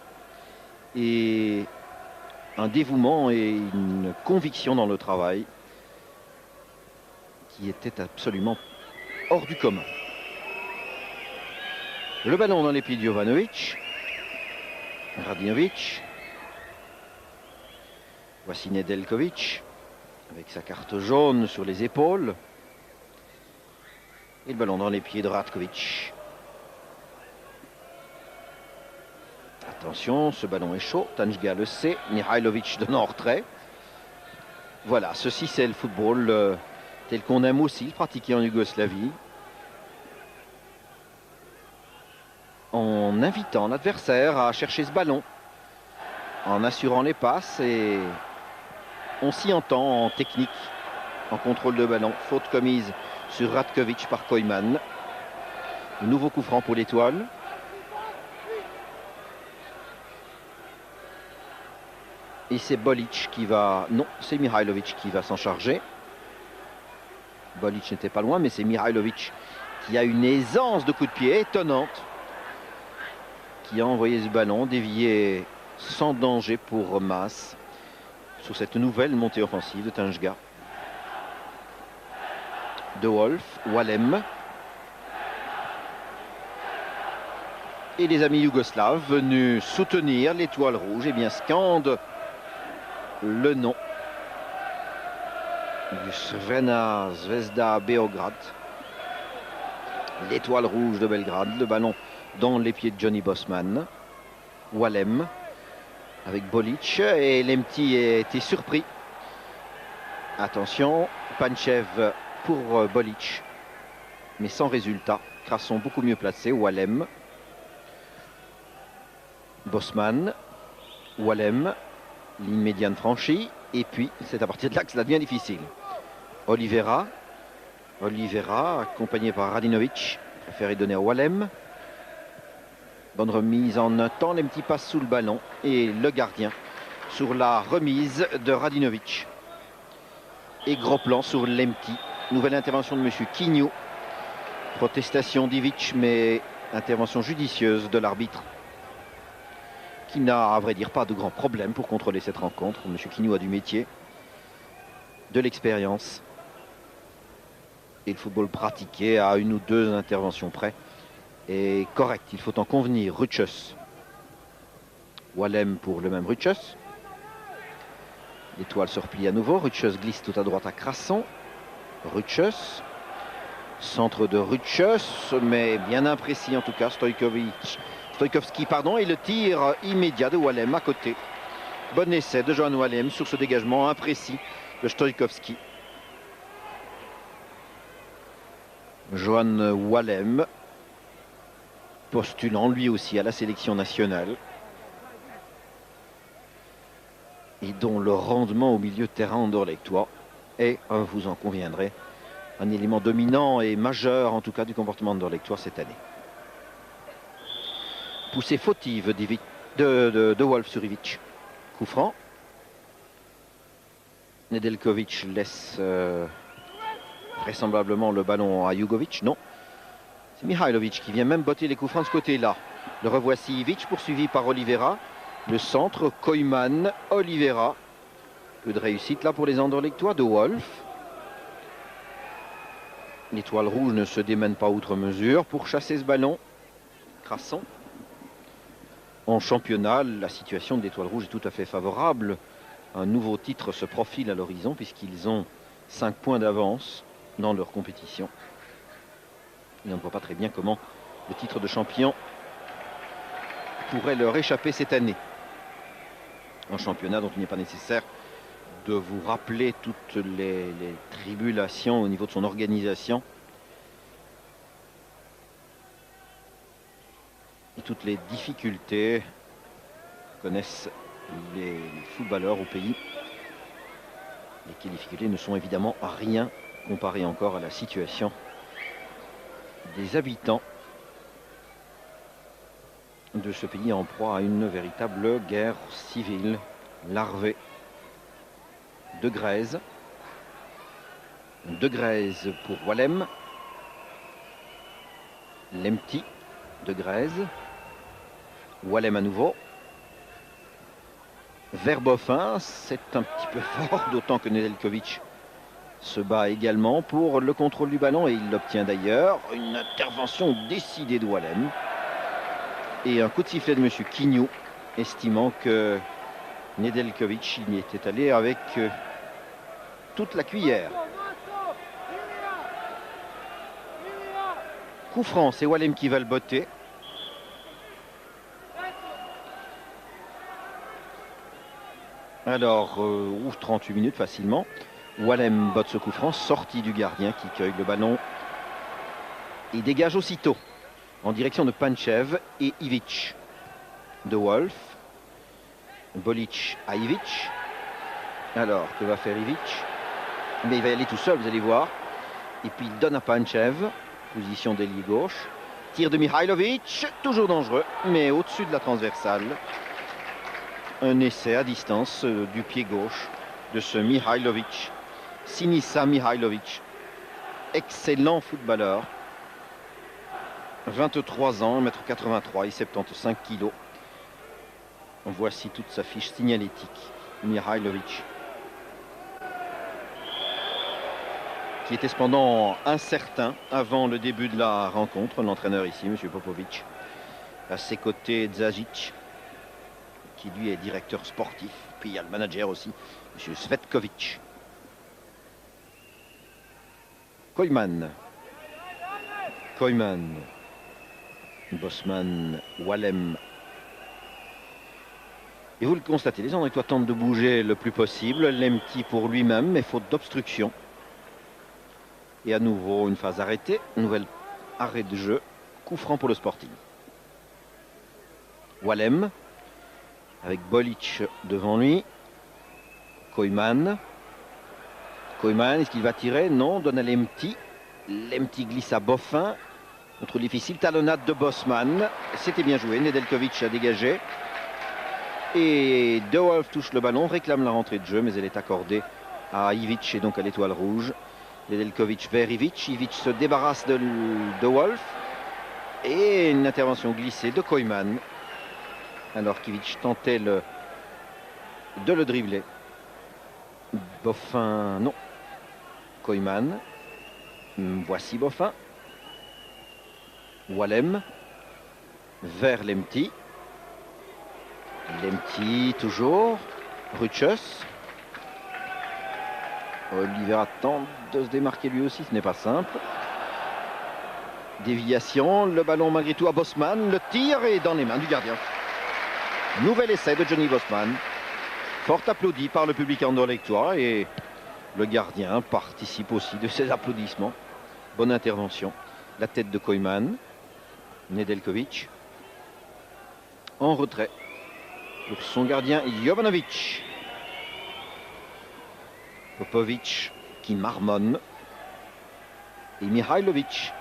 et un dévouement et une conviction dans le travail qui était absolument hors du commun. Le ballon dans les pieds de Jovanovic. Radinovic. Voici Nedeljkovic avec sa carte jaune sur les épaules. Et le ballon dans les pieds de Ratkovic. Attention, ce ballon est chaud. Tanjga le sait. Mihailovic donne en retrait. Voilà, ceci c'est le football tel qu'on aime aussi le pratiquer en Yougoslavie. En invitant l'adversaire à chercher ce ballon. En assurant les passes et on s'y entend en technique, en contrôle de ballon. Faute commise sur Ratkovic par Koyman. Nouveau coup franc pour l'Étoile. Et c'est Bolic qui va... Non, c'est Mihailovic qui va s'en charger. Bolic n'était pas loin, mais c'est Mihailovic qui a une aisance de coup de pied étonnante. Qui a envoyé ce ballon dévié sans danger pour Maas sur cette nouvelle montée offensive de Tanjga. De Wolf, Wallem. Et les amis yougoslaves venus soutenir l'Étoile Rouge, et bien scandent le nom du Crvena Zvezda Beograd. L'Étoile Rouge de Belgrade, le ballon dans les pieds de Johnny Bosman. Wallem avec Bolic et Lemti était surpris. Attention, Panchev pour Bolic, mais sans résultat. Crasson beaucoup mieux placé. Wallem, Bosman, Wallem, ligne médiane franchie, et puis c'est à partir de là que cela devient difficile. Oliveira accompagné par Radinovic, préféré donner à Wallem. Bonne remise en un temps, les petits passes sous le ballon et le gardien sur la remise de Radinovic. Et gros plan sur Lemti. Nouvelle intervention de M. Quignou. Protestation d'Ivic, mais intervention judicieuse de l'arbitre qui n'a, à vrai dire, pas de grands problèmes pour contrôler cette rencontre. M. Quignou a du métier, de l'expérience et le football pratiqué à une ou deux interventions près est correct, il faut en convenir. Ruchus, Wallem pour le même Ruchus. L'Étoile se replie à nouveau. Ruchus glisse tout à droite à Crasson. Ruchus, centre de Ruchus, mais bien imprécis en tout cas. Stojkovski, pardon, et le tir immédiat de Wallem à côté. Bon essai de Johan Wallem sur ce dégagement imprécis de Stojkovski. Johan Wallem, postulant lui aussi à la sélection nationale et dont le rendement au milieu de terrain anderlechtois est, vous en conviendrez, un élément dominant et majeur en tout cas du comportement anderlechtois cette année. Poussée fautive de Wolf sur Ivic. Coup franc. Nedeljkovic laisse vraisemblablement le ballon à Jugovic. Non. C'est Mihailovic qui vient même botter les coups francs de ce côté-là. Le revoici Ivic, poursuivi par Oliveira. Le centre, Koyman, Oliveira. Peu de réussite là pour les anderlechtois. De Wolf. L'Étoile Rouge ne se démène pas outre mesure pour chasser ce ballon. Crasson. En championnat, la situation de l'Étoile Rouge est tout à fait favorable. Un nouveau titre se profile à l'horizon puisqu'ils ont 5 points d'avance dans leur compétition. Et on ne voit pas très bien comment le titre de champion pourrait leur échapper cette année. Un championnat dont il n'est pas nécessaire de vous rappeler toutes les tribulations au niveau de son organisation et toutes les difficultés que connaissent les footballeurs au pays. Les difficultés ne sont évidemment à rien comparées encore à la situation des habitants de ce pays en proie à une véritable guerre civile larvée de Grèze. De Grèze pour Wallem. Lemti de Grèze. Wallem à nouveau. Vers Boffin, c'est un petit peu fort, d'autant que Nedeljkovic se bat également pour le contrôle du ballon et il l'obtient d'ailleurs. Une intervention décidée de Wallem. Et un coup de sifflet de M. Quignou, estimant que Nedeljkovic y était allé avec toute la cuillère. Coup franc, c'est Wallem qui va le botter. Alors, 38 minutes facilement. Wallem botte ce coup franc, sortie du gardien qui cueille le ballon et dégage aussitôt en direction de Panchev et Ivic. De Wolf. Bolic à Ivic. Alors, que va faire Ivic? Mais il va y aller tout seul, vous allez voir. Et puis il donne à Panchev. Position d'ailier gauche. Tir de Mihailovic, toujours dangereux, mais au-dessus de la transversale. Un essai à distance du pied gauche de ce Mihailovic. Sinisa Mihailovic. Excellent footballeur. 23 ans, 1m83 et 75 kg. Voici toute sa fiche signalétique. Mihailovic. Qui était cependant incertain avant le début de la rencontre. L'entraîneur ici, M. Popovic. À ses côtés, Dzajic, qui lui est directeur sportif. Puis il y a le manager aussi, M. Svetkovic. Koyman. Koyman. Bosman. Wallem. Et vous le constatez, les Andrétois tentent de bouger le plus possible. Lemti pour lui-même, mais faute d'obstruction. Et à nouveau une phase arrêtée, nouvel arrêt de jeu, coup franc pour le Sporting. Wallem, avec Bolic devant lui. Koyman. Koyman, est-ce qu'il va tirer? Non, donne à Lemti. Lemti glisse à Boffin. Contre difficile, talonnade de Bosman. C'était bien joué, Nedeljkovic a dégagé. Et De Wolf touche le ballon, réclame la rentrée de jeu, mais elle est accordée à Ivic et donc à l'Étoile Rouge. Nedeljkovic vers Ivic. Ivic se débarrasse de Wolf. Et une intervention glissée de Koyman. Alors qu'Ivic tentait de le dribbler. Boffin, non. Koyman. Voici Boffin. Wallem. Vers Lemti. Lemti toujours. Ruchus. Oliveira tente de se démarquer lui aussi, ce n'est pas simple. Déviation, le ballon malgré tout à Bosman, le tir est dans les mains du gardien. Nouvel essai de Johnny Bosman, fort applaudi par le public andorlectois et le gardien participe aussi de ces applaudissements. Bonne intervention. La tête de Koyman, Nedeljkovic en retrait pour son gardien Jovanovic. Popovic qui marmonne et Mihailovic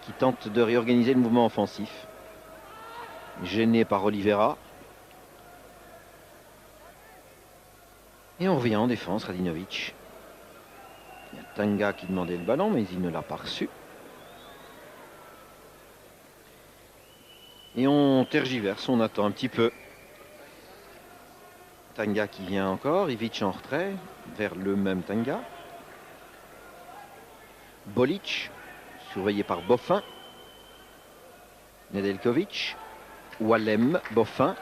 qui tente de réorganiser le mouvement offensif, gêné par Oliveira. Et on revient en défense. Radinovic. Il y a Tanga qui demandait le ballon, mais il ne l'a pas reçu. Et on tergiverse, on attend un petit peu. Tanga qui vient encore, Ivic en retrait, vers le même Tanga. Bolic, surveillé par Boffin. Nedeljkovic. Wallem, Boffin.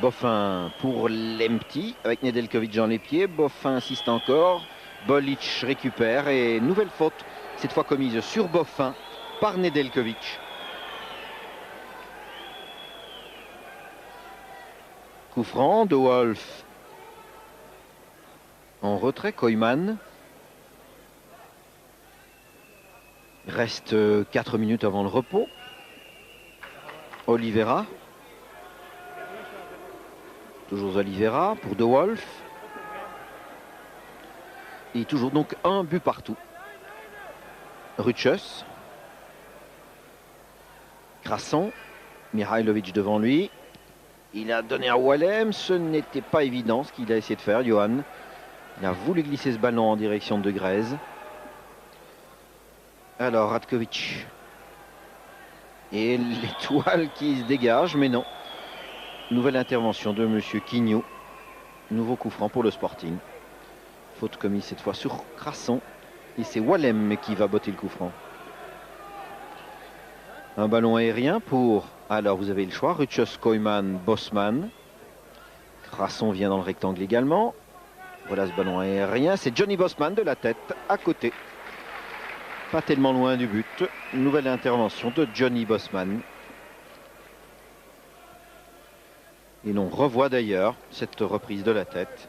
Boffin pour Lemti, avec Nedeljkovic dans les pieds. Boffin insiste encore. Bolic récupère et nouvelle faute, cette fois commise sur Boffin par Nedeljkovic. Coup franc de Wolf. En retrait, Koyman. Reste 4 minutes avant le repos. Oliveira. Toujours Oliveira pour De Wolf. Et toujours donc un but partout. Ruchus. Crasson, Mihailovic devant lui. Il a donné à Wallem, ce n'était pas évident ce qu'il a essayé de faire, Johan. Il a voulu glisser ce ballon en direction de Grèze. Alors Ratkovic. Et l'étoile qui se dégage, mais non. Nouvelle intervention de Monsieur Quignou. Nouveau coup franc pour le Sporting. Faute commise cette fois sur Crasson. Et c'est Wallem qui va botter le coup franc. Un ballon aérien pour... Alors vous avez le choix. Ruchos, Koyman, Bosman. Crasson vient dans le rectangle également. Voilà ce ballon aérien. C'est Johnny Bosman de la tête à côté. Pas tellement loin du but. Nouvelle intervention de Johnny Bosman. Et l'on revoit d'ailleurs cette reprise de la tête.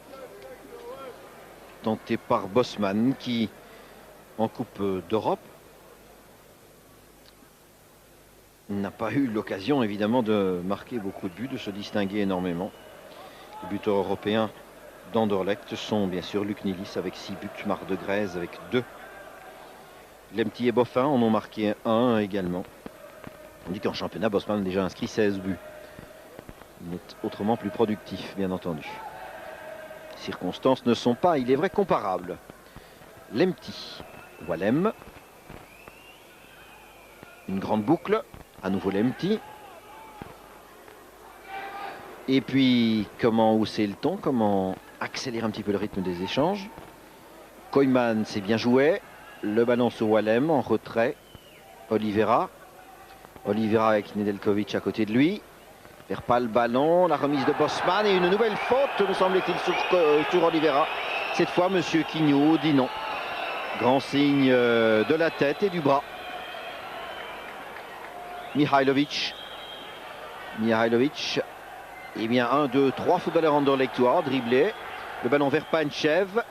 Tentée par Bosman qui, en Coupe d'Europe, n'a pas eu l'occasion évidemment de marquer beaucoup de buts, de se distinguer énormément. Les buteurs européens d'Anderlecht sont bien sûr Luc Nilis avec 6 buts, Marc de Grèze avec 2. Lemty et Boffin en ont marqué 1 également. On dit qu'en championnat, Bosman a déjà inscrit 16 buts. Il est autrement plus productif, bien entendu. Les circonstances ne sont pas, il est vrai, comparables. Lemty, Wallem. Une grande boucle. À nouveau Lemty. Et puis, comment hausser le ton, comment accélérer un petit peu le rythme des échanges. Koyman, c'est bien joué. Le ballon sur Wallem, en retrait. Oliveira. Oliveira avec Nedeljkovic à côté de lui. Il perd pas le ballon. La remise de Bosman et une nouvelle faute, me semble-t-il, sur Oliveira. Cette fois, Monsieur Quignou dit non. Grand signe de la tête et du bras. Mihailovic. Mihailovic. Eh bien, 1, 2, 3 footballeurs anderlechtois dribblés. Le ballon vers Panchev.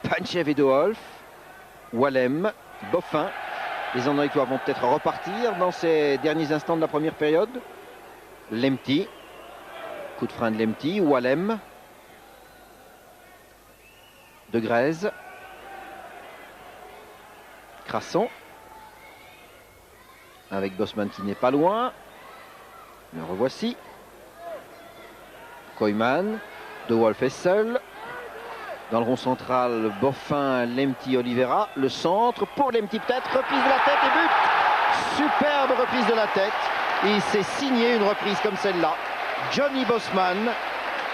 Panchev et De Wolf. Wallem. Boffin. Les anderlechtois vont peut-être repartir dans ces derniers instants de la première période. Lemty. Coup de frein de Lemty. Wallem. De Grèze. Crasson. Avec Bosman qui n'est pas loin. Le revoici. Koyman. De Wolf est seul. Dans le rond central, Boffin, Lemty, Oliveira. Le centre pour Lemty peut-être. Reprise de la tête et but. Superbe reprise de la tête. Et c'est signé une reprise comme celle-là. Johnny Bosman.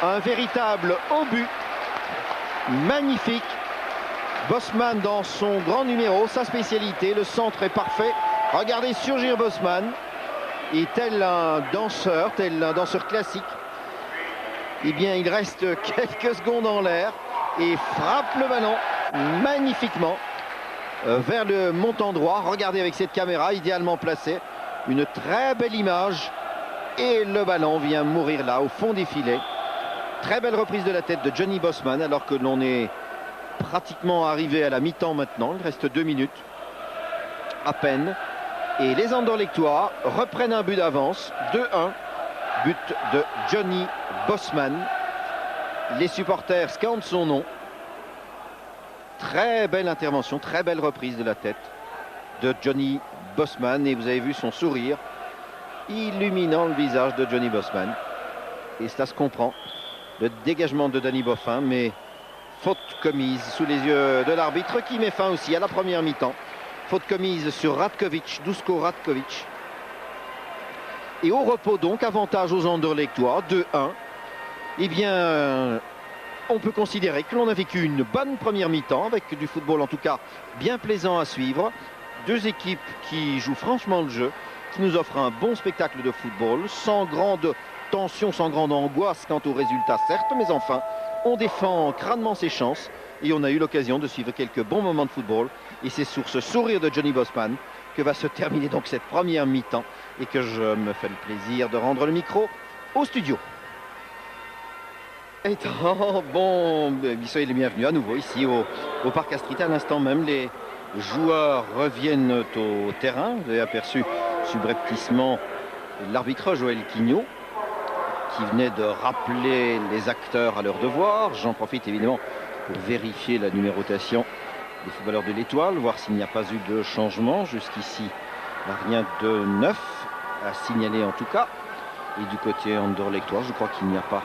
Un véritable obus. Magnifique. Bosman dans son grand numéro, sa spécialité. Le centre est parfait. Regardez surgir Bosman. Et tel un danseur classique, eh bien il reste quelques secondes en l'air et frappe le ballon magnifiquement vers le montant droit. Regardez avec cette caméra idéalement placée. Une très belle image. Et le ballon vient mourir là au fond des filets. Très belle reprise de la tête de Johnny Bosman alors que l'on est pratiquement arrivé à la mi-temps maintenant. Il reste 2 minutes à peine. Et les anderlechtois reprennent un but d'avance, 2-1, but de Johnny Bosman. Les supporters scandent son nom. Très belle intervention, très belle reprise de la tête de Johnny Bosman. Et vous avez vu son sourire illuminant le visage de Johnny Bosman. Et cela se comprend. Le dégagement de Danny Boffin, mais faute commise sous les yeux de l'arbitre qui met fin aussi à la première mi-temps. Faute commise sur Ratkovic, Duško Ratkovic. Et au repos donc, avantage aux anderlechtois, 2-1. Eh bien, on peut considérer que l'on a vécu une bonne première mi-temps, avec du football en tout cas bien plaisant à suivre. 2 équipes qui jouent franchement le jeu, qui nous offrent un bon spectacle de football, sans grande tension, sans grande angoisse quant aux résultats, certes, mais enfin, on défend crânement ses chances. Et on a eu l'occasion de suivre quelques bons moments de football. Et c'est sur ce sourire de Johnny Bosman que va se terminer donc cette première mi-temps. Et que je me fais le plaisir de rendre le micro au studio. Bon, soyez les bienvenus à nouveau ici au Parc Astrid. À l'instant même, les joueurs reviennent au terrain. Vous avez aperçu subrepticement l'arbitre Joël Quignou qui venait de rappeler les acteurs à leur devoir. J'en profite évidemment pour vérifier la numérotation des footballeurs de l'Étoile, voir s'il n'y a pas eu de changement. Jusqu'ici, rien de neuf. à signaler en tout cas. Et du côté anderlechtois, je crois qu'il n'y a pas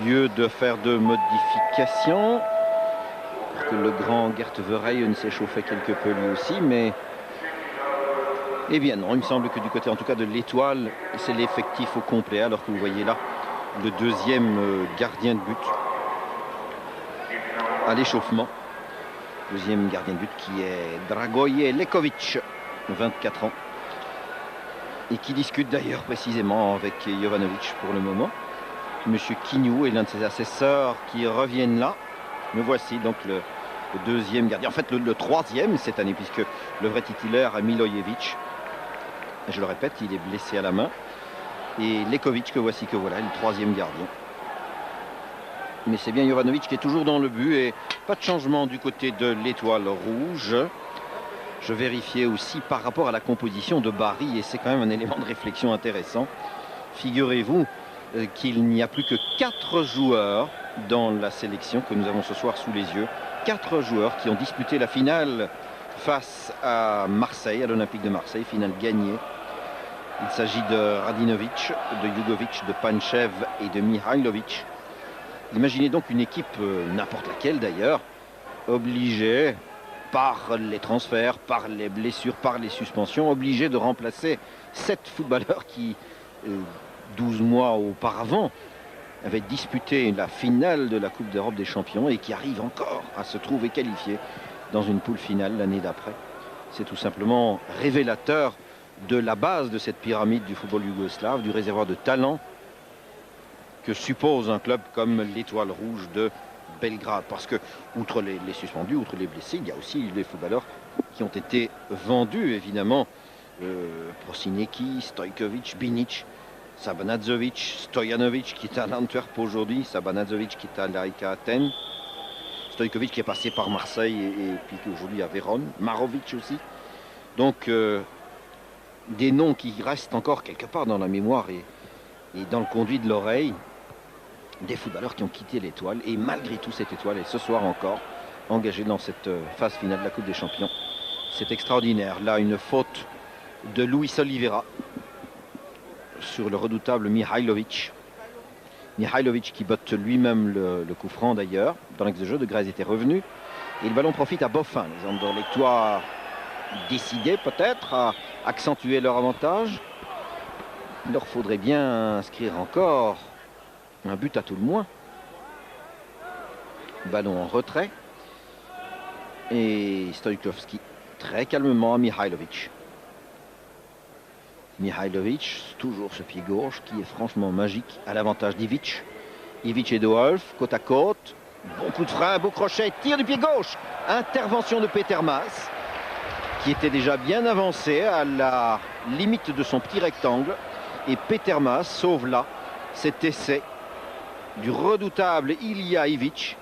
lieu de faire de modification. Que le grand Gert Verheyen s'est chauffé quelque peu lui aussi, mais eh bien non, il me semble que du côté en tout cas de l'Étoile, c'est l'effectif au complet, alors que vous voyez là le deuxième gardien de but à l'échauffement. Deuxième gardien de but qui est Dragoje Lekovic, 24 ans, et qui discute d'ailleurs précisément avec Jovanovic pour le moment. Monsieur Quignou est l'un de ses assesseurs qui reviennent là. Me voici donc le deuxième gardien, en fait le troisième cette année, puisque le vrai titulaire est Milojevic. Je le répète, il est blessé à la main. Et Lekovic que voici, que voilà, le troisième gardien. Mais c'est bien Jovanovic qui est toujours dans le but et pas de changement du côté de l'Étoile rouge. Je vérifiais aussi par rapport à la composition de Bari et c'est quand même un élément de réflexion intéressant. Figurez-vous qu'il n'y a plus que 4 joueurs dans la sélection que nous avons ce soir sous les yeux. 4 joueurs qui ont disputé la finale face à Marseille, à l'Olympique de Marseille, finale gagnée. Il s'agit de Radinovic, de Jugovic, de Panchev et de Mihailovic. Imaginez donc une équipe, n'importe laquelle d'ailleurs, obligée par les transferts, par les blessures, par les suspensions, obligée de remplacer 7 footballeurs qui, 12 mois auparavant, avaient disputé la finale de la Coupe d'Europe des Champions et qui arrivent encore à se trouver qualifiés dans une poule finale l'année d'après. C'est tout simplement révélateur de la base de cette pyramide du football yougoslave, du réservoir de talent que suppose un club comme l'Étoile rouge de Belgrade. Parce que, outre les suspendus, outre les blessés, il y a aussi les footballeurs qui ont été vendus, évidemment. Prosinecki, Stojkovic, Binic, Sabanadzovic, Stojanovic qui est à l'Antwerp aujourd'hui, Sabanadzovic qui est à l'AEK Athènes, Stojkovic qui est passé par Marseille et puis qui aujourd'hui à Vérone, Marovic aussi. Donc, des noms qui restent encore quelque part dans la mémoire et dans le conduit de l'oreille, des footballeurs qui ont quitté l'Étoile et malgré tout cette Étoile est ce soir encore engagée dans cette phase finale de la Coupe des Champions. C'est extraordinaire. Là, une faute de Luis Oliveira sur le redoutable Mihailovic. Mihailovic qui botte lui-même le coup franc d'ailleurs. Dans l'axe de jeu, De Grèze était revenu. Et le ballon profite à Boffin. Les anderlechtois décidés peut-être à accentuer leur avantage. Il leur faudrait bien inscrire encore un but à tout le moins. Ballon en retrait. Et Stojkovski très calmement à Mihailovic. Mihailovic, toujours ce pied gauche qui est franchement magique à l'avantage d'Ivic. Ivic et Doolf, côte à côte. Bon coup de frein, beau crochet, tir du pied gauche. Intervention de Petermas qui était déjà bien avancé à la limite de son petit rectangle. Et Petermas sauve là cet essai du redoutable Ilija Ivic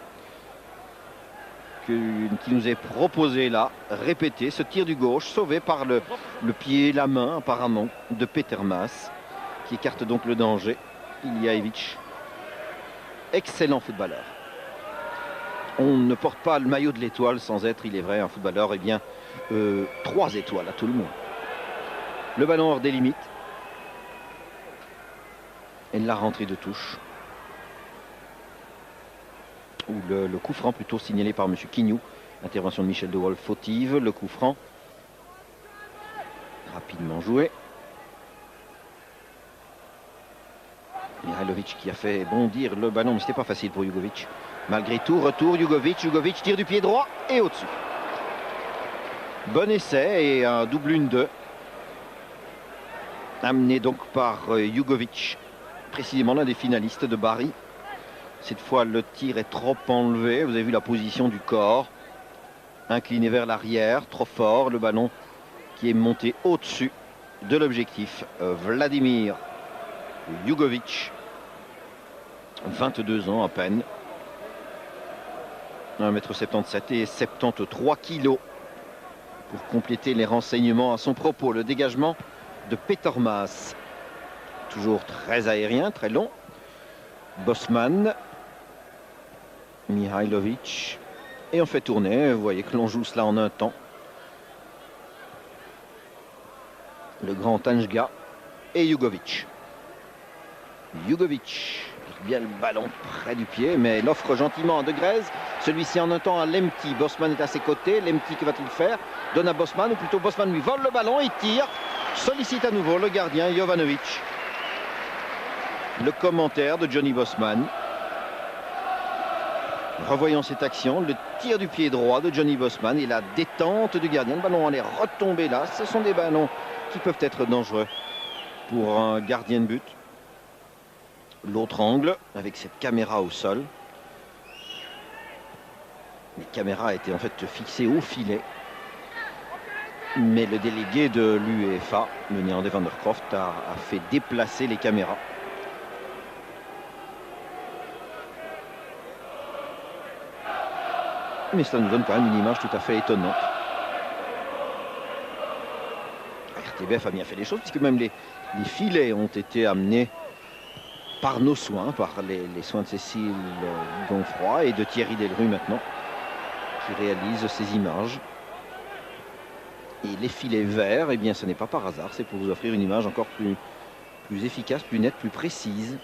qui nous est proposé là, répété, ce tir du gauche sauvé par le pied, la main apparemment de Petermas qui écarte donc le danger. Ilija Ivic, excellent footballeur. On ne porte pas le maillot de l'Étoile sans être, il est vrai, un footballeur, 3 étoiles à tout le monde. Le ballon hors des limites. Et la rentrée de touche. Ou le coup franc plutôt signalé par M. Quignou. Intervention de Michel de Wolf fautive. Le coup franc. Rapidement joué. Mihailovic qui a fait bondir le ballon, mais c'était pas facile pour Jugovic. Malgré tout, retour Jugovic. Jugovic tire du pied droit et au-dessus. Bon essai et un double 1-2. Amené donc par Jugovic. Précisément l'un des finalistes de Bari. Cette fois, le tir est trop enlevé. Vous avez vu la position du corps. Incliné vers l'arrière, trop fort. Le ballon qui est monté au-dessus de l'objectif. Vladimir Jugovic, 22 ans à peine. 1,77 m et 73 kg. Pour compléter les renseignements à son propos, le dégagement de Petermas. Toujours très aérien, très long. Bosman. Mihailovic. Et on fait tourner. Vous voyez que l'on joue cela en un temps. Le grand Tanjga et Jugovic. Jugovic, bien le ballon près du pied, mais l'offre gentiment à De Greyse. Celui-ci en un temps à Lemty. Bosman est à ses côtés. Lemty, que va-t-il faire? Donne à Bosman, ou plutôt Bosman lui vole le ballon, il tire. Sollicite à nouveau le gardien Jovanovic. Le commentaire de Johnny Bosman. Revoyons cette action, le tir du pied droit de Johnny Bosman et la détente du gardien. Le ballon allait retomber là. Ce sont des ballons qui peuvent être dangereux pour un gardien de but. L'autre angle avec cette caméra au sol. La caméra a été en fait fixée au filet. Mais le délégué de l'UEFA, le Néerlandais Van der Croft, a fait déplacer les caméras. Mais ça nous donne quand même une image tout à fait étonnante. RTBF a bien fait les choses, puisque même les filets ont été amenés par nos soins, par les soins de Cécile Gonfroy et de Thierry Delru maintenant, qui réalisent ces images. Et les filets verts, eh bien ce n'est pas par hasard, c'est pour vous offrir une image encore plus efficace, plus nette, plus précise,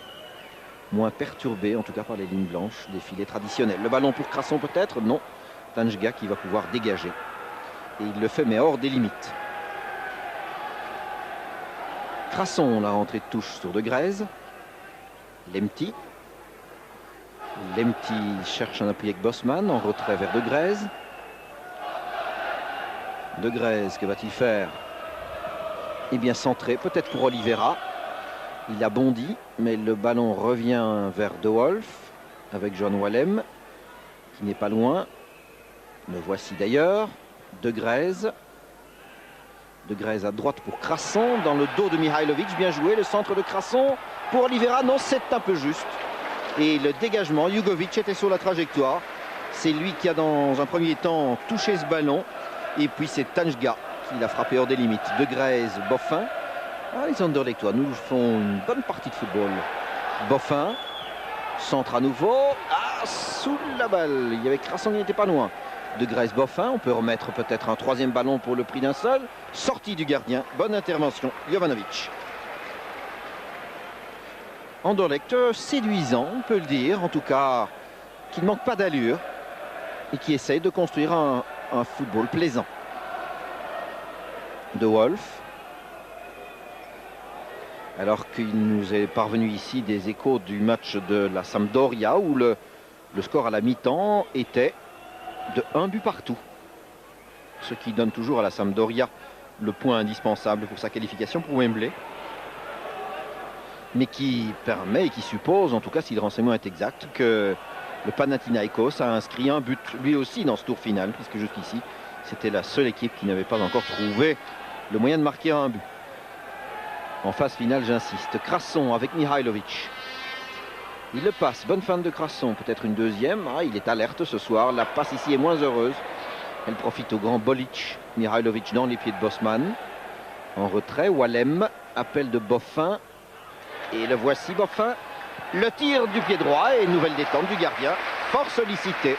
moins perturbée en tout cas par les lignes blanches des filets traditionnels. Le ballon pour Crasson peut-être? Non. Tanjga qui va pouvoir dégager. Et il le fait mais hors des limites. Crasson, la rentrée de touche sur De Greyse. Lemty. Lemty cherche un appui avec Bosman en retrait vers De Greyse. De Greyse, que va-t-il faire? Eh bien centré, peut-être pour Oliveira. Il a bondi, mais le ballon revient vers De Wolf avec John Wallem, qui n'est pas loin. Le voici d'ailleurs. De Greyse. De Greyse à droite pour Crasson, dans le dos de Mihailovic. Bien joué, le centre de Crasson pour Oliveira. Non, c'est un peu juste. Et le dégagement, Jugovic était sur la trajectoire. C'est lui qui a dans un premier temps touché ce ballon. Et puis c'est Tanjga qui l'a frappé hors des limites. De Greyse, Boffin. Ah, les Anderlechtois nous font une bonne partie de football. Boffin, centre à nouveau. Ah, sous la balle. Il y avait Crasson qui n'était pas loin. De Greyse, Boffin. On peut remettre peut-être un troisième ballon pour le prix d'un seul. Sortie du gardien. Bonne intervention. Jovanovic. Anderlecht séduisant, on peut le dire. En tout cas, qui ne manque pas d'allure. Et qui essaye de construire un football plaisant. De Wolf. Alors qu'il nous est parvenu ici des échos du match de la Sampdoria où le score à la mi-temps était de 1 but partout. Ce qui donne toujours à la Sampdoria le point indispensable pour sa qualification pour Wembley. Mais qui permet et qui suppose, en tout cas si le renseignement est exact, que le Panathinaikos a inscrit un but lui aussi dans ce tour final, puisque jusqu'ici c'était la seule équipe qui n'avait pas encore trouvé le moyen de marquer un but. En phase finale, j'insiste. Crasson avec Mihailovic. Il le passe. Bonne fin de Crasson. Peut-être une deuxième. Ah, il est alerte ce soir. La passe ici est moins heureuse. Elle profite au grand Bolic. Mihailovic dans les pieds de Bosman. En retrait, Wallem. Appel de Boffin. Et le voici, Boffin. Le tir du pied droit et une nouvelle détente du gardien. Fort sollicité.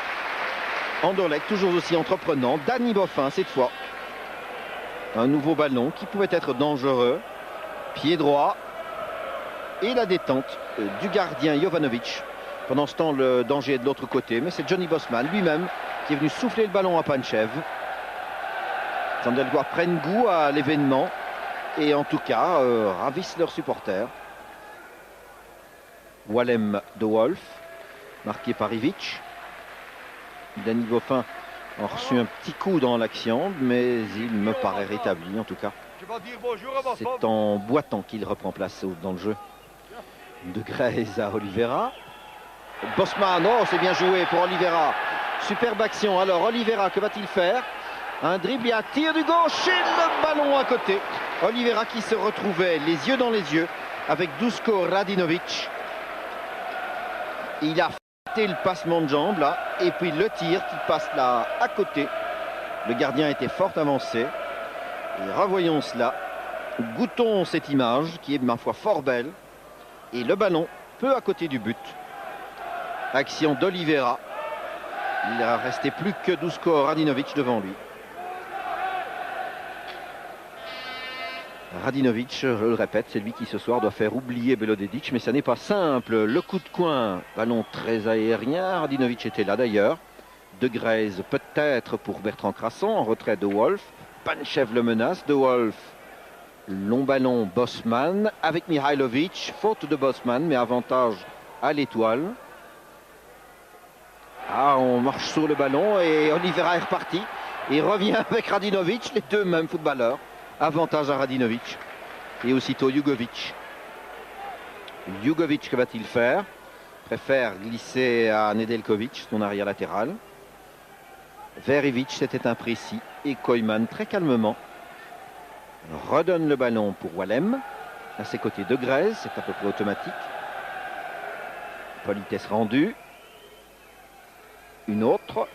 Anderlecht toujours aussi entreprenant. Danny Boffin cette fois. Un nouveau ballon qui pouvait être dangereux. Pied droit et la détente du gardien Jovanovic. Pendant ce temps, le danger est de l'autre côté, mais c'est Johnny Bosman lui-même qui est venu souffler le ballon à Panchev. Les Anderlechois prennent goût à l'événement et en tout cas ravissent leurs supporters. Wallem de Wolf, marqué par Ivic. Danny Boffin a reçu un petit coup dans l'action, mais il me paraît rétabli en tout cas. C'est en boitant qu'il reprend place dans le jeu. De Greyse à Oliveira. Bosman, oh c'est bien joué pour Oliveira. Superbe action. Alors Oliveira, que va-t-il faire? Un dribble et un tir du gauche et le ballon à côté. Oliveira qui se retrouvait les yeux dans les yeux avec Duško Radinovic. Il a fait le passement de jambe là. Et puis le tir qui passe là à côté. Le gardien était fort avancé. Et revoyons cela, goûtons cette image qui est ma foi fort belle. Et le ballon peu à côté du but. Action d'Oliveira. Il a resté plus que Duško Radinovic devant lui. Radinovic, je le répète, c'est lui qui ce soir doit faire oublier Belodedic, mais ça n'est pas simple. Le coup de coin, ballon très aérien. Radinovic était là d'ailleurs. De Grèze peut-être pour Bertrand Crasson, en retrait de Wolf. Panchev le menace, de Wolf. Long ballon, Bosman avec Mihailovic. Faute de Bosman, mais avantage à l'Étoile. Ah, on marche sur le ballon et Oliveira est reparti. Il revient avec Radinovic, les deux mêmes footballeurs. Avantage à Radinovic. Et aussitôt Jugovic. Jugovic, que va-t-il faire? Préfère glisser à Nedeljkovic, son arrière latéral. Verivic, c'était imprécis. Et Koyman, très calmement, redonne le ballon pour Wallem. À ses côtés, De Grèze, c'est à peu près automatique. Politesse rendue. Une autre.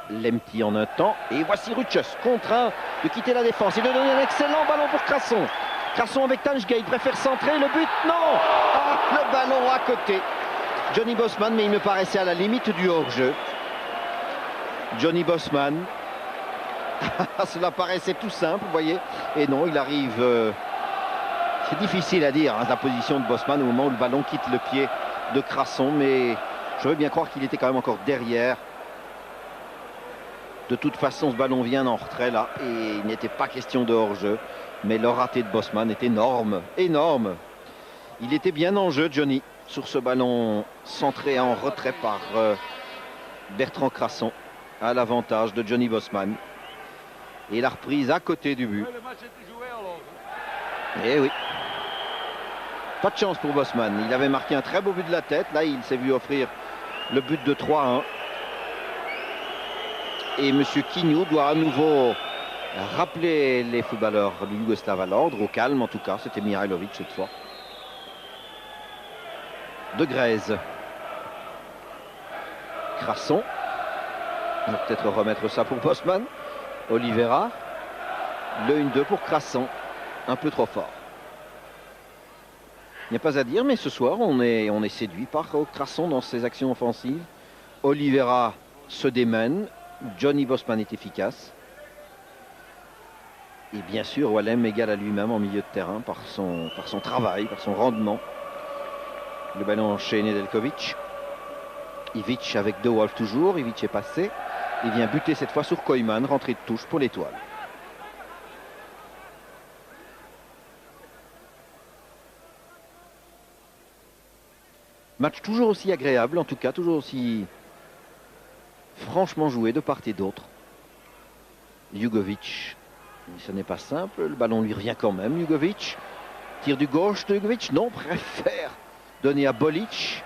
Lemty en un temps. Et voici Ruchus, contraint de quitter la défense et de donner un excellent ballon pour Crasson. Crasson avec Tanjga, il préfère centrer. Le but, non! Ah, le ballon à côté. Johnny Bosman, mais il me paraissait à la limite du hors-jeu. Johnny Bosman. Cela paraissait tout simple, vous voyez. Et non, il arrive... c'est difficile à dire, hein, la position de Bosman au moment où le ballon quitte le pied de Crasson. Mais je veux bien croire qu'il était quand même encore derrière. De toute façon, ce ballon vient en retrait là et il n'était pas question de hors-jeu. Mais le raté de Bosman est énorme, énorme. Il était bien en jeu, Johnny, sur ce ballon centré en retrait par Bertrand Crasson, à l'avantage de Johnny Bosman. Et la reprise à côté du but. Et oui. Pas de chance pour Bosman. Il avait marqué un très beau but de la tête. Là, il s'est vu offrir le but de 3-1. Et M. Quignou doit à nouveau rappeler les footballeurs du Yougoslave à l'ordre, au calme en tout cas. C'était Mihailovic cette fois. De Grèze. Crasson. On va peut-être remettre ça pour Bosman. Oliveira. Le 1-2 pour Crasson. Un peu trop fort. Il n'y a pas à dire, mais ce soir, on est séduit par Crasson dans ses actions offensives. Oliveira se démène. Johnny Bosman est efficace. Et bien sûr, Wallem égale à lui-même en milieu de terrain par son travail, par son rendement. Le ballon chez Nedeljkovic. Ivic avec De Wolf toujours. Ivic est passé. Il vient buter cette fois sur Koyman. Rentrée de touche pour l'Étoile. Match toujours aussi agréable, en tout cas, toujours aussi franchement joué de part et d'autre. Jugovic, ce n'est pas simple, le ballon lui revient quand même. Jugovic, tire du gauche de Jugovic, non, préfère donner à Bolic.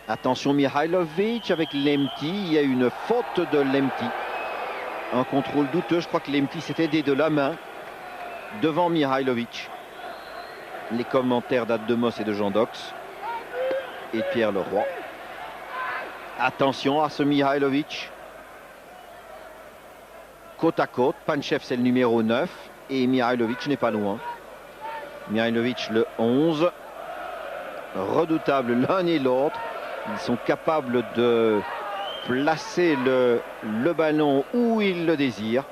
Attention Mihailovic avec Lemty, il y a une faute de Lemty. Un contrôle douteux, je crois que Lemty s'est aidé de la main devant Mihailovic. Les commentaires datent de Moss et de Jean Dox et Pierre Leroy. Attention à ce Mihailovic. Côte à côte, Panchev c'est le numéro 9 et Mihailovic n'est pas loin. Mihailovic le 11. Redoutable l'un et l'autre. Ils sont capables de placer le ballon où ils le désirent.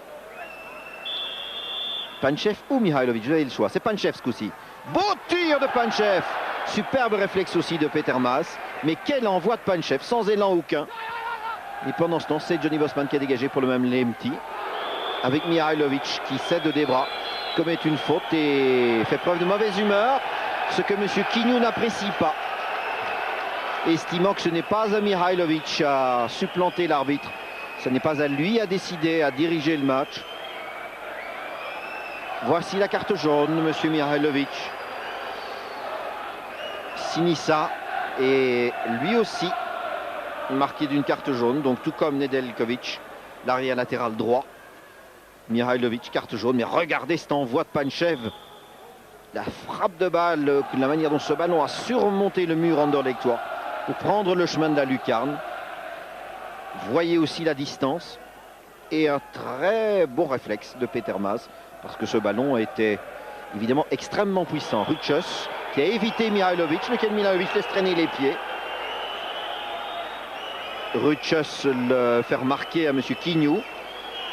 Panchev ou Mihailovic, vous avez le choix. C'est Panchev ce coup-ci. Beau tir de Panchev. Superbe réflexe aussi de Peter Maas. Mais quel envoi de Panchev, sans élan aucun. Et pendant ce temps, c'est Johnny Bosman qui a dégagé pour le même Lemty. Avec Mihailovic qui cède des bras, commet une faute et fait preuve de mauvaise humeur. Ce que M. Quignou n'apprécie pas. Estimant que ce n'est pas à Mihailovic à supplanter l'arbitre. Ce n'est pas à lui à décider, à diriger le match. Voici la carte jaune, M. Mihailovic. Sinisa est lui aussi marqué d'une carte jaune, donc tout comme Nedeljkovic, l'arrière latéral droit. Mihailovic, carte jaune, mais regardez cet envoi de Panchev. La frappe de balle, la manière dont ce ballon a surmonté le mur anderlechtois pour prendre le chemin de la lucarne. Voyez aussi la distance et un très bon réflexe de Peter Maas, parce que ce ballon était évidemment extrêmement puissant. Ruchus qui a évité Mihailovic, lequel Mihailovic laisse traîner les pieds. Ruchus le fait remarquer à M. Quignou.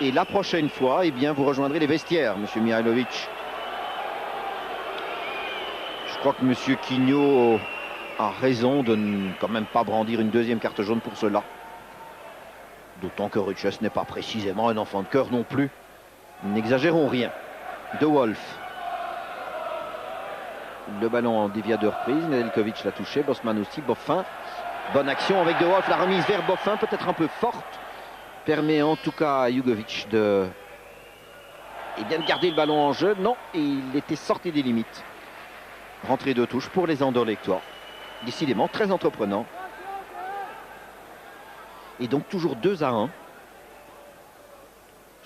Et la prochaine fois, eh bien, vous rejoindrez les vestiaires, M. Mihailovic. crois que M. Quignot a raison de ne quand même pas brandir une deuxième carte jaune pour cela. D'autant que Ruches n'est pas précisément un enfant de cœur non plus. N'exagérons rien. De Wolf. Le ballon en dévia de reprise. Nedeljkovic l'a touché. Bosman aussi. Boffin. Bonne action avec De Wolf. La remise vers Boffin, peut-être un peu forte. Permet en tout cas à Jugovic de garder le ballon en jeu. Non, il était sorti des limites. Rentrée de touche pour les Anderlechtois. Décidément très entreprenant. Et donc toujours 2-1.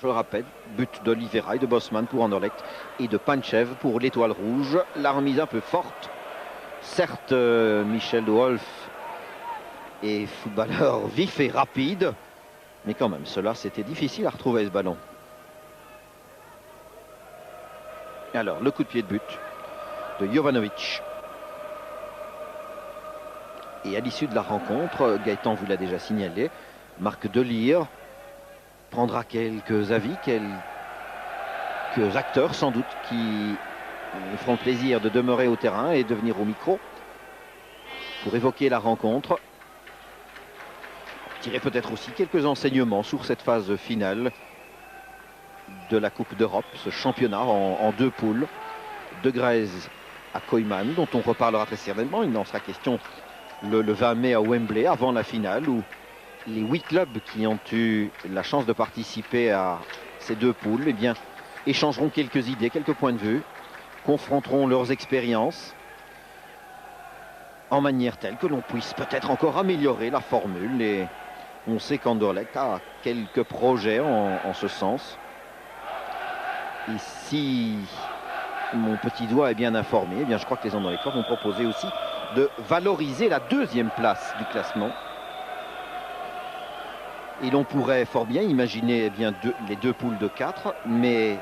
Je le rappelle, but d'Oliveira et de Bosman pour Anderlecht et de Panchev pour l'Étoile Rouge. La remise un peu forte. Certes, Michel De Wolf est footballeur vif et rapide, mais quand même, cela, c'était difficile à retrouver ce ballon. Alors, le coup de pied de but de Jovanovic. Et à l'issue de la rencontre, Gaëtan vous l'a déjà signalé, Marc Delire prendra quelques avis, quelques acteurs sans doute qui nous feront plaisir de demeurer au terrain et de venir au micro pour évoquer la rencontre. Tirer peut-être aussi quelques enseignements sur cette phase finale de la Coupe d'Europe, ce championnat en 2 poules. De Grèze à Koyman, dont on reparlera très certainement. Il en sera question le 20 mai à Wembley, avant la finale, où les 8 clubs qui ont eu la chance de participer à ces 2 poules, eh bien, échangeront quelques idées, quelques points de vue, confronteront leurs expériences en manière telle que l'on puisse peut-être encore améliorer la formule. Et on sait qu'Anderlecht a quelques projets en ce sens. Et si mon petit doigt est bien informé, eh bien, je crois que les Anderlechtois vont proposer aussi de valoriser la 2e place du classement. Et l'on pourrait fort bien imaginer eh bien, les 2 poules de 4, mais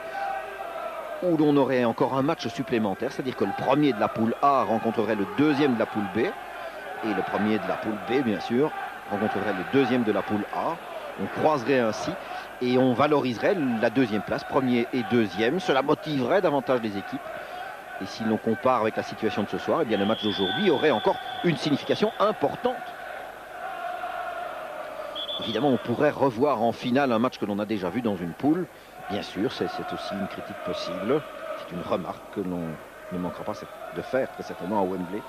où l'on aurait encore un match supplémentaire, c'est-à-dire que le premier de la poule A rencontrerait le 2e de la poule B, et le premier de la poule B, bien sûr, rencontrerait le 2e de la poule A. On croiserait ainsi et on valoriserait la 2e place, premier et 2e. Cela motiverait davantage les équipes. Et si l'on compare avec la situation de ce soir, eh bien, le match d'aujourd'hui aurait encore une signification importante. Évidemment, on pourrait revoir en finale un match que l'on a déjà vu dans une poule. Bien sûr, c'est aussi une critique possible. C'est une remarque que l'on ne manquera pas de faire très certainement à Wembley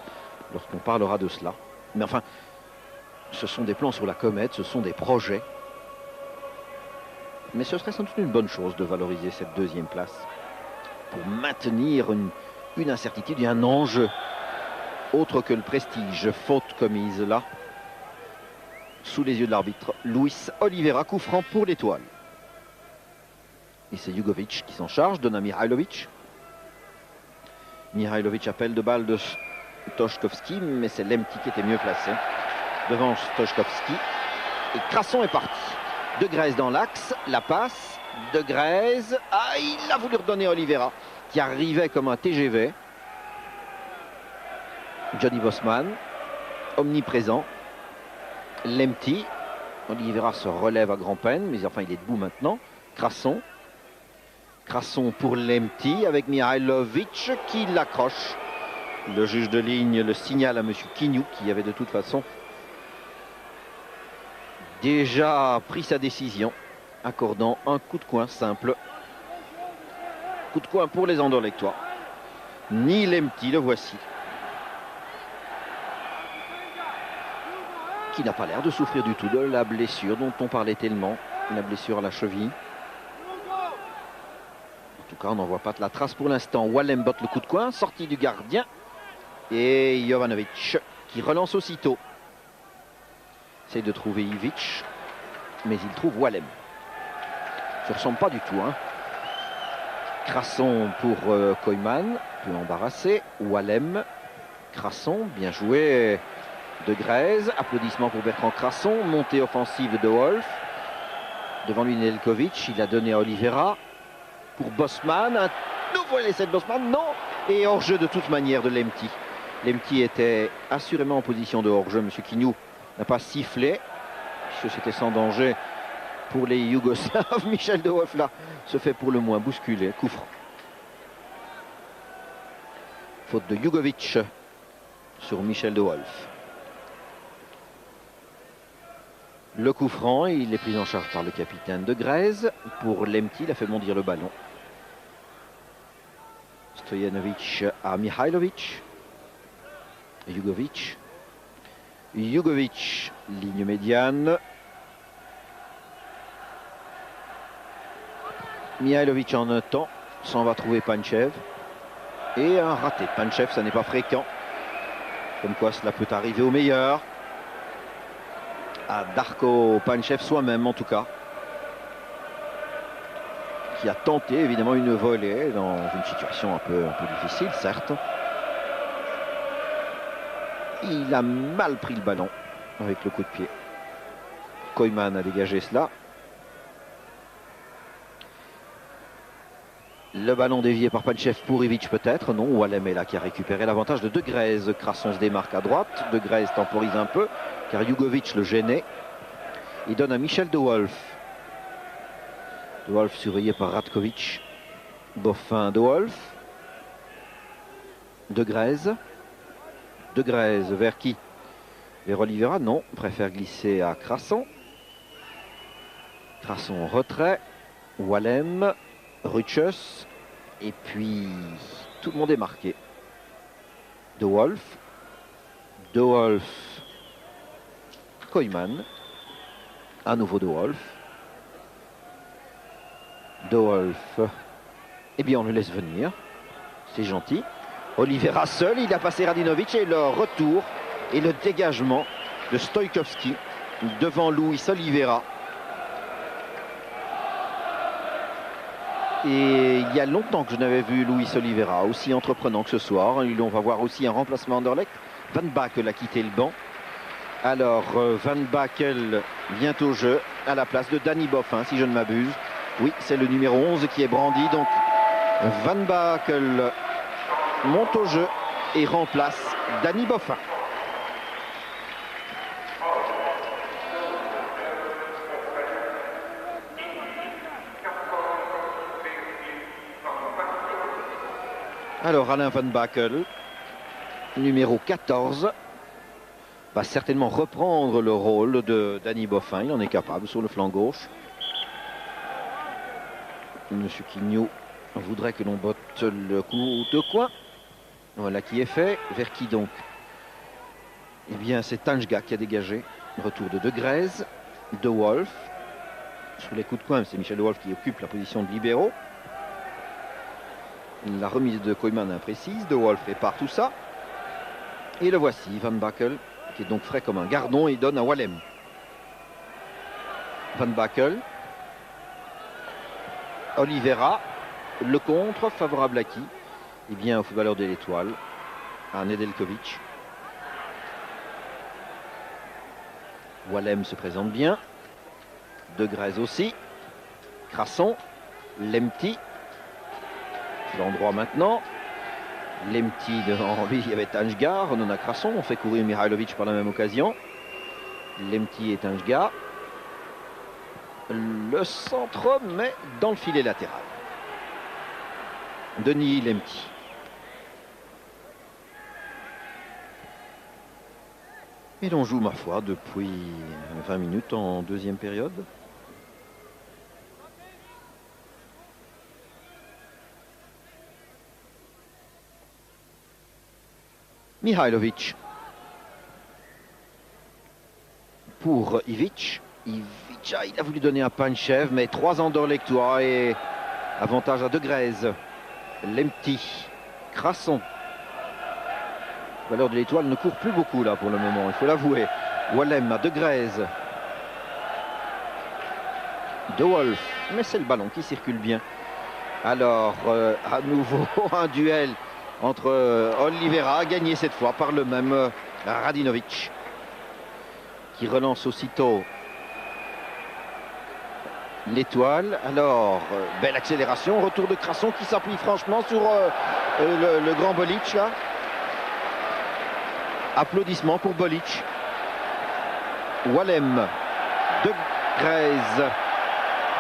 lorsqu'on parlera de cela. Mais enfin, ce sont des plans sur la comète, ce sont des projets. Mais ce serait sans doute une bonne chose de valoriser cette 2e place pour maintenir une incertitude et un enjeu autre que le prestige. Faute commise là, sous les yeux de l'arbitre. Luis Oliveira, coup franc pour l'Étoile. Et c'est Jugovic qui s'en charge, donne à Mihajlovic. Mihajlovic appelle de balle de Stoichkowski, mais c'est Lemti qui était mieux placé devant Stoichkowski. Et Crasson est parti. De Grèze dans l'axe, la passe. De Grèze, il a voulu redonner à Oliveira, qui arrivait comme un TGV. Johnny Bosman, omniprésent. Lemti, Oliveira se relève à grand-peine, mais enfin il est debout maintenant. Crasson pour Lemti avec Mihajlovic qui l'accroche. Le juge de ligne le signale à M. Quignot, qui avait de toute façon déjà pris sa décision, accordant un coup de coin simple. Coup de coin pour les Anderlechtois. Ni Lemti, le voici, qui n'a pas l'air de souffrir du tout de la blessure dont on parlait tellement, la blessure à la cheville. En tout cas, on n'en voit pas de la trace pour l'instant. Wallem botte le coup de coin, sortie du gardien. Et Jovanovic qui relance aussitôt. Essaye de trouver Ivic, mais il trouve Wallem. Ça ne ressemble pas du tout. Crasson pour Koyman, peu embarrassé. Wallem, Crasson, bien joué de Grèze. Applaudissements pour Bertrand Crasson. Montée offensive de Wolf. Devant lui Nedeljkovic, il a donné à Oliveira. Pour Bosman, un nouveau essai de Bosman, non. Et hors-jeu de toute manière de Lemti. Lemti était assurément en position de hors-jeu. M. Quignot n'a pas sifflé, puisque c'était sans danger pour les Yougoslaves. Michel De Wolf là se fait pour le moins bousculer. Coup franc. Faute de Jugovic sur Michel de Wolf. Le coup franc, il est pris en charge par le capitaine de Grèze. Pour Lemti, il a fait bondir le ballon. Stojanovic à Mihailovic. Jugovic. Jugovic, ligne médiane. Mihailovic en un temps, s'en va trouver Panchev. Et un raté. Panchev, ça n'est pas fréquent. Comme quoi cela peut arriver au meilleur. À Darko Panchev soi-même en tout cas. Qui a tenté évidemment une volée dans une situation un peu difficile, certes. Il a mal pris le ballon avec le coup de pied. Koyman a dégagé cela. Le ballon dévié par Panchev pour Ivic peut-être. Non, Wallem est là qui a récupéré l'avantage de De Grèze. Crasson se démarque à droite. De Grèze temporise un peu car Jugovic le gênait. Il donne à Michel de Wolf. De Wolf surveillé par Ratkovic. Boffin de Wolf. De Grèze. De Grèze vers qui? Vers Oliveira? Non, préfère glisser à Crasson. Crasson en retrait. Wallem. Rutschus. Et puis tout le monde est marqué. De Wolf. De Wolf. Koyman. À nouveau De Wolf. De Wolf. Eh bien on le laisse venir. C'est gentil. Oliveira seul, il a passé Radinovic et le retour et le dégagement de Stojkovski devant Luis Oliveira. Et il y a longtemps que je n'avais vu Luis Oliveira aussi entreprenant que ce soir. On va voir aussi un remplacement Anderlecht. Van Bakel a quitté le banc. Alors Van Bakel vient au jeu à la place de Danny Boffin, si je ne m'abuse. Oui, c'est le numéro 11 qui est brandi. Donc Van Bakel monte au jeu et remplace Danny Boffin. Alors Alain Van Bakel, numéro 14, va certainement reprendre le rôle de Danny Boffin. Il en est capable sur le flanc gauche. Monsieur Quignou voudrait que l'on botte le coup de coin. Voilà qui est fait. Vers qui donc? Eh bien c'est Tanjga qui a dégagé. Retour de De Grèze. De Wolf. Sur les coups de coin, c'est Michel De Wolf qui occupe la position de libéraux. La remise de Koyman imprécise. De Wolf répare tout ça. Et le voici, Van Bakel, qui est donc frais comme un gardon et donne à Wallem. Van Bakel. Oliveira. Le contre, favorable à qui? Eh bien, au footballeur de l'Étoile, à Nedeljkovic. Wallem se présente bien. De Grèze aussi. Crasson. Lemti. L'endroit maintenant. Lemti devant lui, il y avait Tanjga. On a Crasson. On fait courir Mihailovic par la même occasion. Lemti et Tanjga. Le centre, mais dans le filet latéral. Denis Lemti. Et l'on joue, ma foi, depuis 20 minutes en deuxième période. Mihailovic. Pour Ivic. Ivic, il a voulu donner à Panchev, mais 3 Anderlechtois et avantage à De Grèze. Lemti. Crasson. Le valeur de l'Étoile ne court plus beaucoup là pour le moment, il faut l'avouer. Wallem à De Grèze. De Wolf. Mais c'est le ballon qui circule bien. Alors, à nouveau, un duel entre Oliveira, gagné cette fois par le même Radinovic, qui relance aussitôt l'Étoile. Alors, belle accélération, retour de Crasson qui s'appuie franchement sur le grand Bolic là. Applaudissements pour Bolic. Wallem. De Grèze.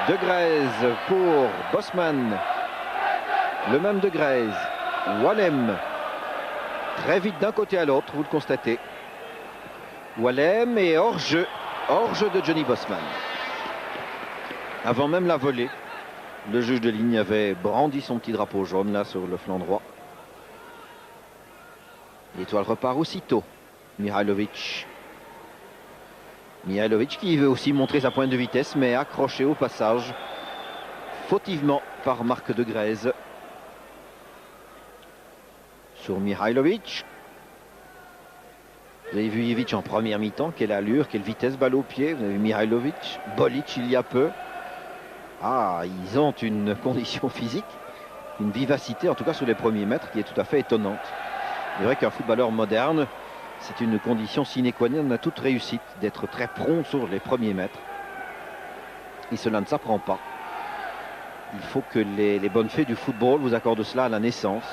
De Grèze pour Bosman. Le même De Grèze. Wallem. Très vite d'un côté à l'autre, vous le constatez. Wallem et hors-jeu de Johnny Bosman. Avant même la volée, le juge de ligne avait brandi son petit drapeau jaune là sur le flanc droit. L'étoile repart aussitôt. Mihajlovic. Mihajlovic qui veut aussi montrer sa pointe de vitesse, mais accroché au passage fautivement par Marc de Grèze. Sur Mihajlovic. Vous avez vu Ivic en première mi-temps, quelle allure, quelle vitesse, balle au pied. Vous avez vu Mihajlovic, Bolic il y a peu. Ah, ils ont une condition physique, une vivacité, en tout cas sur les premiers mètres, qui est tout à fait étonnante. C'est vrai qu'un footballeur moderne, c'est une condition sine qua non à toute réussite, d'être très prompt sur les premiers mètres. Et cela ne s'apprend pas. Il faut que les bonnes fées du football vous accordent cela à la naissance.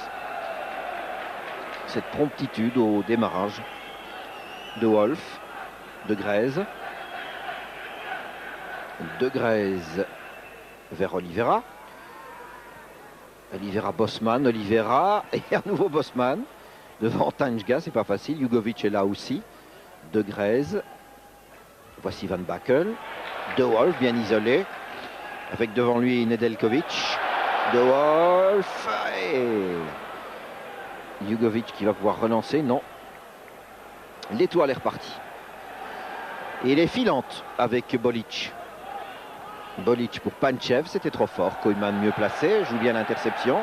Cette promptitude au démarrage. De Wolf, de Grèze. De Grèze vers Oliveira. Oliveira, Bosman, Oliveira et à nouveau Bosman. Devant Tanjga, c'est pas facile. Jugovic est là aussi. De Grèze. Voici Van Bakel. De Wolf, bien isolé. Avec devant lui Nedeljkovic. De Wolf. Et Jugovic qui va pouvoir relancer. Non. L'étoile est repartie. Et elle est filante avec Bolic. Bolic pour Panchev, c'était trop fort. Koyman mieux placé, joue bien l'interception.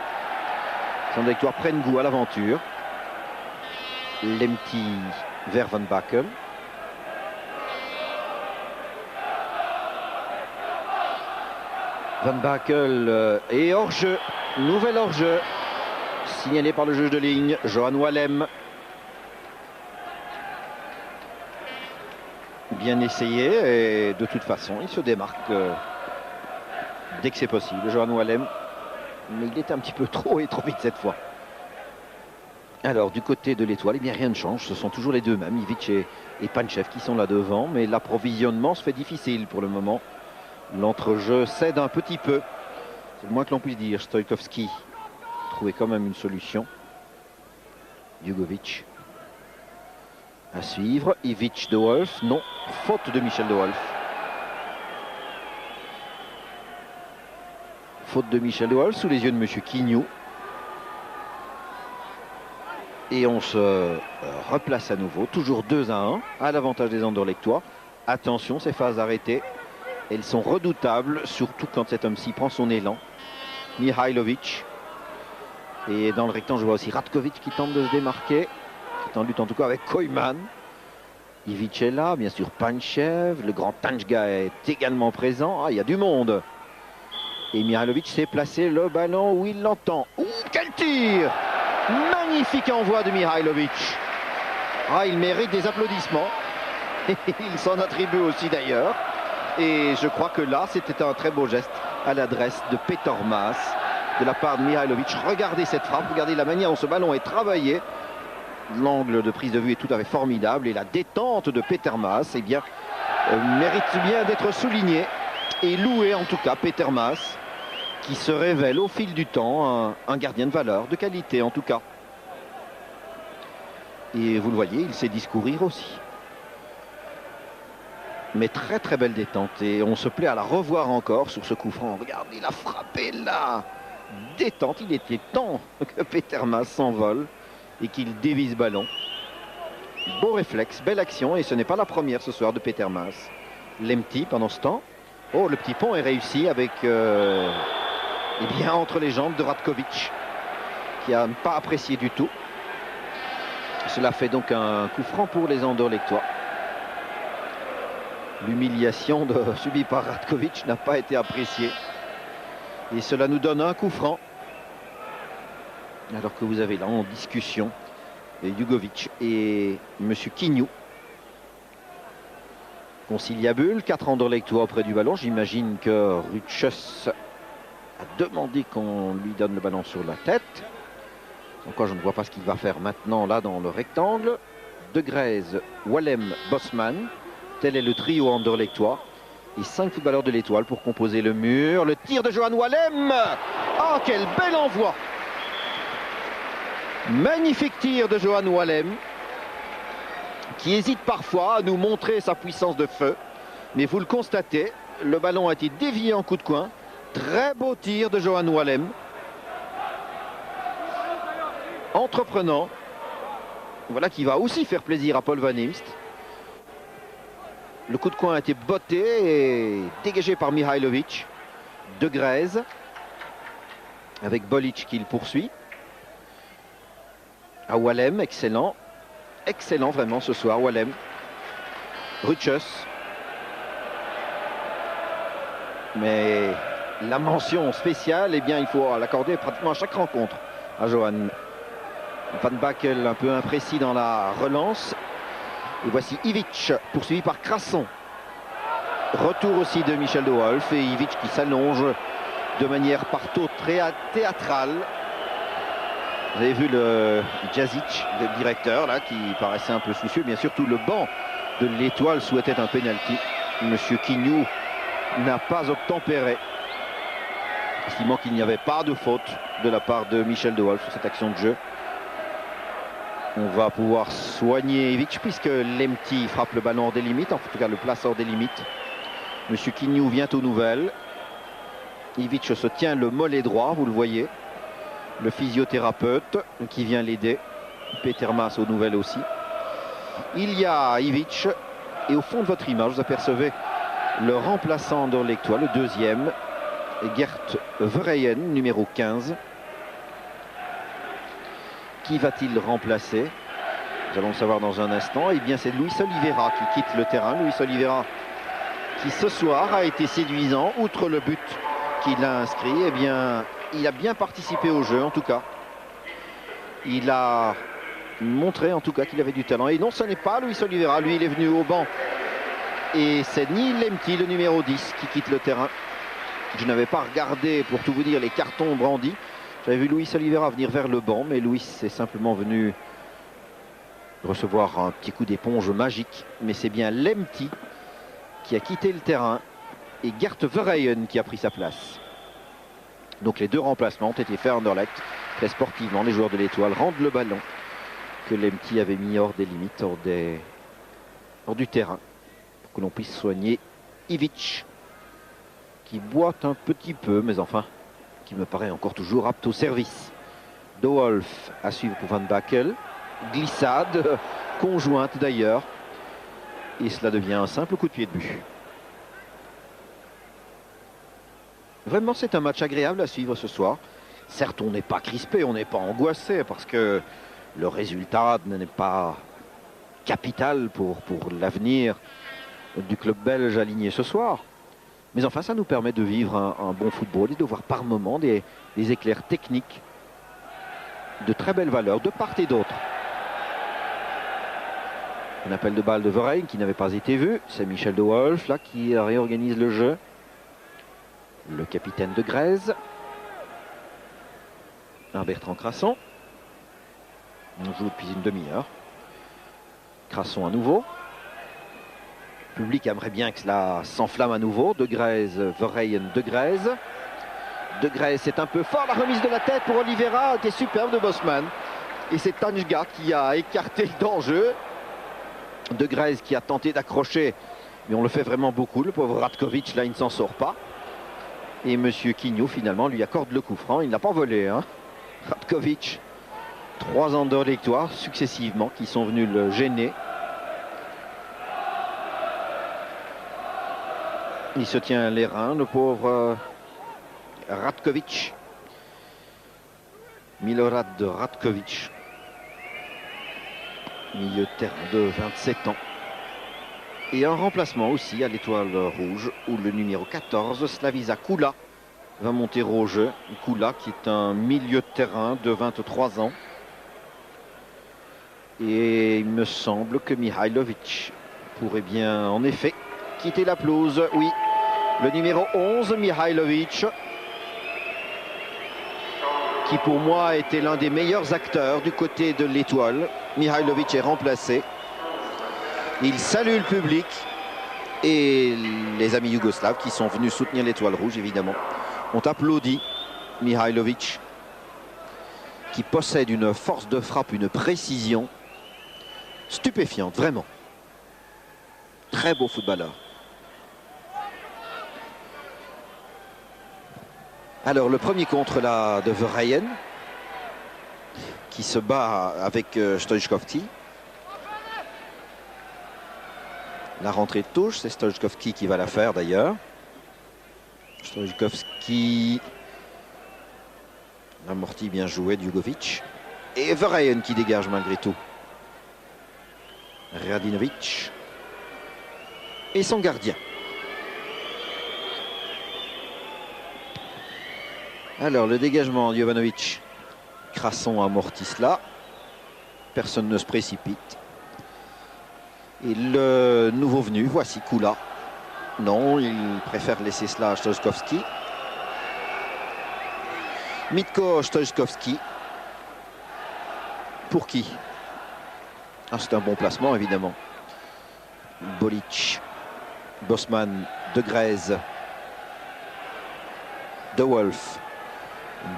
Son victoire prenne goût à l'aventure. Lemty vers Van Bakel. Van Bakel est hors-jeu. Nouvel hors-jeu. Signalé par le juge de ligne, Johan Wallem. Bien essayé et de toute façon, il se démarque dès que c'est possible. Johan Wallem, mais il est un petit peu trop et trop vite cette fois. Alors du côté de l'étoile, eh bien rien ne change, ce sont toujours les deux mêmes, Ivic et Panchev qui sont là devant, mais l'approvisionnement se fait difficile pour le moment. L'entrejeu cède un petit peu, c'est le moins que l'on puisse dire. Stoïkovski trouvait quand même une solution. Jugovic. À suivre, Ivic, de Wolf, non, faute de Michel de Wolf. Faute de Michel de Wolf sous les yeux de Monsieur Quignou. Et on se replace à nouveau, toujours 2-1 à l'avantage des Anderlechtois. Attention, ces phases arrêtées, elles sont redoutables, surtout quand cet homme-ci prend son élan. Mihajlovic. Et dans le rectangle, je vois aussi Ratkovic qui tente de se démarquer. Qui est en lutte en tout cas avec Koyman. Ivic est là, bien sûr Panchev. Le grand Tanjga est également présent. Ah, il y a du monde. Et Mihajlovic s'est placé le ballon où il l'entend. Ouh, quel tir! Magnifique envoi de Mihajlovic. Ah, il mérite des applaudissements. Il s'en attribue aussi d'ailleurs. Et je crois que là, c'était un très beau geste à l'adresse de Peter Maas de la part de Mihajlovic. Regardez cette frappe, regardez la manière dont ce ballon est travaillé. L'angle de prise de vue est tout à fait formidable. Et la détente de Peter Maas, eh bien, mérite bien d'être souligné et loué en tout cas, Peter Maas, qui se révèle au fil du temps un gardien de valeur, de qualité en tout cas. Et vous le voyez, il sait discourir aussi. Mais très très belle détente et on se plaît à la revoir encore sur ce coup franc. Regardez, il a frappé là. Détente, il était temps que Peter Maas s'envole et qu'il dévie ce ballon. Beau réflexe, belle action et ce n'est pas la première ce soir de Peter Maas. Lemty pendant ce temps. Oh, le petit pont est réussi avec eh bien, entre les jambes de Ratkovic qui n'a pas apprécié du tout. Cela fait donc un coup franc pour les Anderlechtois. L'humiliation subie par Ratkovic n'a pas été appréciée. Et cela nous donne un coup franc. Alors que vous avez là en discussion Jugovic et M. Quignou. Conciliabule, 4 Anderlechtois auprès du ballon. J'imagine que Rutschus a demandé qu'on lui donne le ballon sur la tête. Encore, je ne vois pas ce qu'il va faire maintenant là dans le rectangle. De Grèze, Wallem, Bosman. Tel est le trio Anderlechtois. Et 5 footballeurs de l'étoile pour composer le mur. Le tir de Johan Wallem. Oh, quel bel envoi! Magnifique tir de Johan Wallem, qui hésite parfois à nous montrer sa puissance de feu. Mais vous le constatez, le ballon a été dévié en coup de coin. Très beau tir de Johan Wallem. Entreprenant. Voilà qui va aussi faire plaisir à Paul Van Imst. Le coup de coin a été botté et dégagé par Mihailovic. De Grèze. Avec Bolic qui le poursuit. À Wallem, excellent. Excellent vraiment ce soir, Wallem. Rutschus. Mais la mention spéciale, eh bien, il faut l'accorder pratiquement à chaque rencontre à Johan Van Bakel, un peu imprécis dans la relance. Et voici Ivic, poursuivi par Crasson. Retour aussi de Michel de Wolf et Ivic qui s'allonge de manière partout très théâtrale. Vous avez vu le Jazic, le directeur, là, qui paraissait un peu soucieux. Bien sûr, tout le banc de l'Étoile souhaitait un pénalty. Monsieur Quignou n'a pas obtempéré, estimant qu'il n'y avait pas de faute de la part de Michel de Wolf sur cette action de jeu. On va pouvoir soigner Ivic puisque Lemty frappe le ballon hors des limites, en tout cas le place hors des limites. Monsieur Quignou vient aux nouvelles. Ivic se tient le mollet droit, vous le voyez. Le physiothérapeute qui vient l'aider. Peter Maas aux nouvelles aussi. Il y a Ivic et au fond de votre image, vous apercevez le remplaçant de l'Étoile, le deuxième, Gert Verheyen, numéro 15. Qui va-t-il remplacer? Nous allons le savoir dans un instant. Eh bien, c'est Luis Oliveira qui quitte le terrain. Luis Oliveira qui ce soir a été séduisant. Outre le but qu'il a inscrit, eh bien, il a bien participé au jeu en tout cas. Il a montré en tout cas qu'il avait du talent. Et non, ce n'est pas Luis Oliveira. Lui, il est venu au banc. Et c'est Neil Lemty, le numéro 10, qui quitte le terrain. Je n'avais pas regardé, pour tout vous dire, les cartons brandis. J'avais vu Luis Oliveira venir vers le banc, mais Luis est simplement venu recevoir un petit coup d'éponge magique. Mais c'est bien Lemty qui a quitté le terrain et Gert Verheyen qui a pris sa place. Donc les deux remplacements ont été faits à Anderlecht. Très sportivement, les joueurs de l'Étoile rendent le ballon que Lemty avait mis hors des limites, hors du terrain, pour que l'on puisse soigner Ivic, qui boite un petit peu, mais enfin, qui me paraît encore toujours apte au service. De Wolf à suivre pour Van Bakel. Glissade, conjointe d'ailleurs. Et cela devient un simple coup de pied de but. Vraiment, c'est un match agréable à suivre ce soir. Certes, on n'est pas crispé, on n'est pas angoissé, parce que le résultat n'est pas capital pour l'avenir du club belge aligné ce soir. Mais enfin, ça nous permet de vivre un bon football et de voir par moments des éclairs techniques de très belle valeur de part et d'autre. Un appel de balle de Verheyen qui n'avait pas été vu. C'est Michel de Wolf là qui réorganise le jeu. Le capitaine de Grèze. Un Bertrand Crasson. On joue depuis une demi-heure. Crasson à nouveau. Le public aimerait bien que cela s'enflamme à nouveau. De Grèze, Verheyen, de Grèze. De Grèze, c'est un peu fort. La remise de la tête pour Oliveira était superbe de Bosman. Et c'est Tanja qui a écarté le danger. De Grèze qui a tenté d'accrocher. Mais on le fait vraiment beaucoup. Le pauvre Ratkovic, là, il ne s'en sort pas. Et monsieur Quignou, finalement, lui accorde le coup franc. Il n'a pas volé, hein. Ratkovic, 3 ans de victoire successivement qui sont venus le gêner. Il se tient les reins, le pauvre Ratkovic. Milorad Ratkovic. Milieu de terrain de 27 ans. Et un remplacement aussi à l'Étoile rouge où le numéro 14, Slavisa Kula, va monter au jeu. Kula qui est un milieu de terrain de 23 ans. Et il me semble que Mihailovic pourrait bien en effet quitter la pelouse. Oui, le numéro 11, Mihailovic, qui pour moi était l'un des meilleurs acteurs du côté de l'Étoile. Mihailovic est remplacé. Il salue le public et les amis yougoslaves qui sont venus soutenir l'Étoile rouge, évidemment, ont applaudi Mihailovic. qui possède une force de frappe, une précision stupéfiante, vraiment. Très beau footballeur. Alors le premier contre là de Verheyen, qui se bat avec Stojkovski. La rentrée de touche, c'est Stojkovski qui va la faire d'ailleurs. Stojkovski, amorti, bien joué, Djugovic. Et Verheyen qui dégage malgré tout. Radinovic. Et son gardien. Alors le dégagement, Jovanovic. Crasson amortit cela. Personne ne se précipite. Et le nouveau venu, voici Kula. Non, il préfère laisser cela à Stojkovski. Mitko Stojkovski. Pour qui? Ah, c'est un bon placement, évidemment. Bolic, Bosman, De Grez, De Wolf.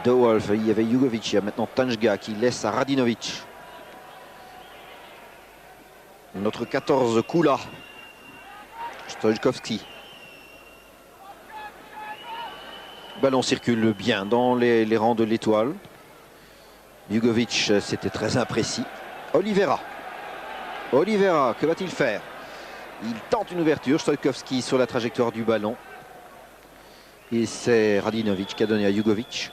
De Wolf, il y avait Jugovic, il y a maintenant Tanjga qui laisse à Radinovic. Notre 14, Kula. Stojkovski. Ballon circule bien dans les rangs de l'Étoile. Jugovic, c'était très imprécis. Oliveira. Oliveira, que va-t-il faire? Il tente une ouverture. Stojkovski sur la trajectoire du ballon. Et c'est Radinovic qui a donné à Jugovic.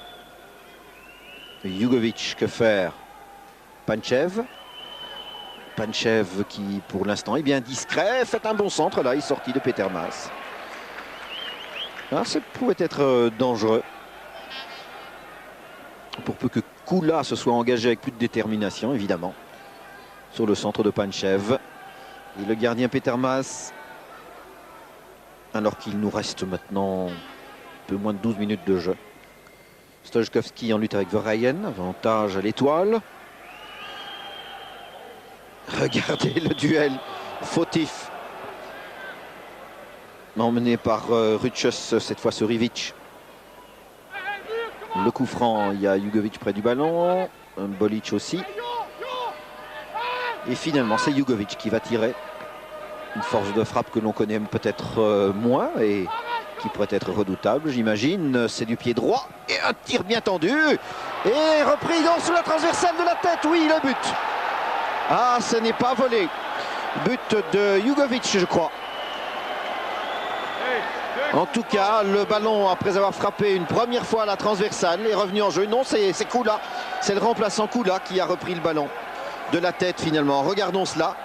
Jugovic, que faire? Panchev. Panchev qui, pour l'instant, est bien discret. Fait un bon centre, là, il est sorti de Petermas. Ah, ça pouvait être dangereux. Pour peu que Kula se soit engagé avec plus de détermination, évidemment. Sur le centre de Panchev. Et le gardien Petermas, alors qu'il nous reste maintenant un peu moins de 12 minutes de jeu. Stojkovski en lutte avec Verheyen, avantage à l'Étoile. Regardez le duel fautif. Emmené par Ruchus, cette fois sur Ivic. Le coup franc, il y a Jugovic près du ballon. Bolic aussi. Et finalement, c'est Jugovic qui va tirer. Une force de frappe que l'on connaît peut-être moins et qui pourrait être redoutable, j'imagine. C'est du pied droit et un tir bien tendu. Et repris sous la transversale de la tête. Oui, le but. Ah, ce n'est pas volé. But de Jugovic, je crois. En tout cas, le ballon, après avoir frappé une première fois à la transversale, est revenu en jeu. Non, c'est Kula. C'est le remplaçant Kula qui a repris le ballon de la tête finalement. Regardons cela.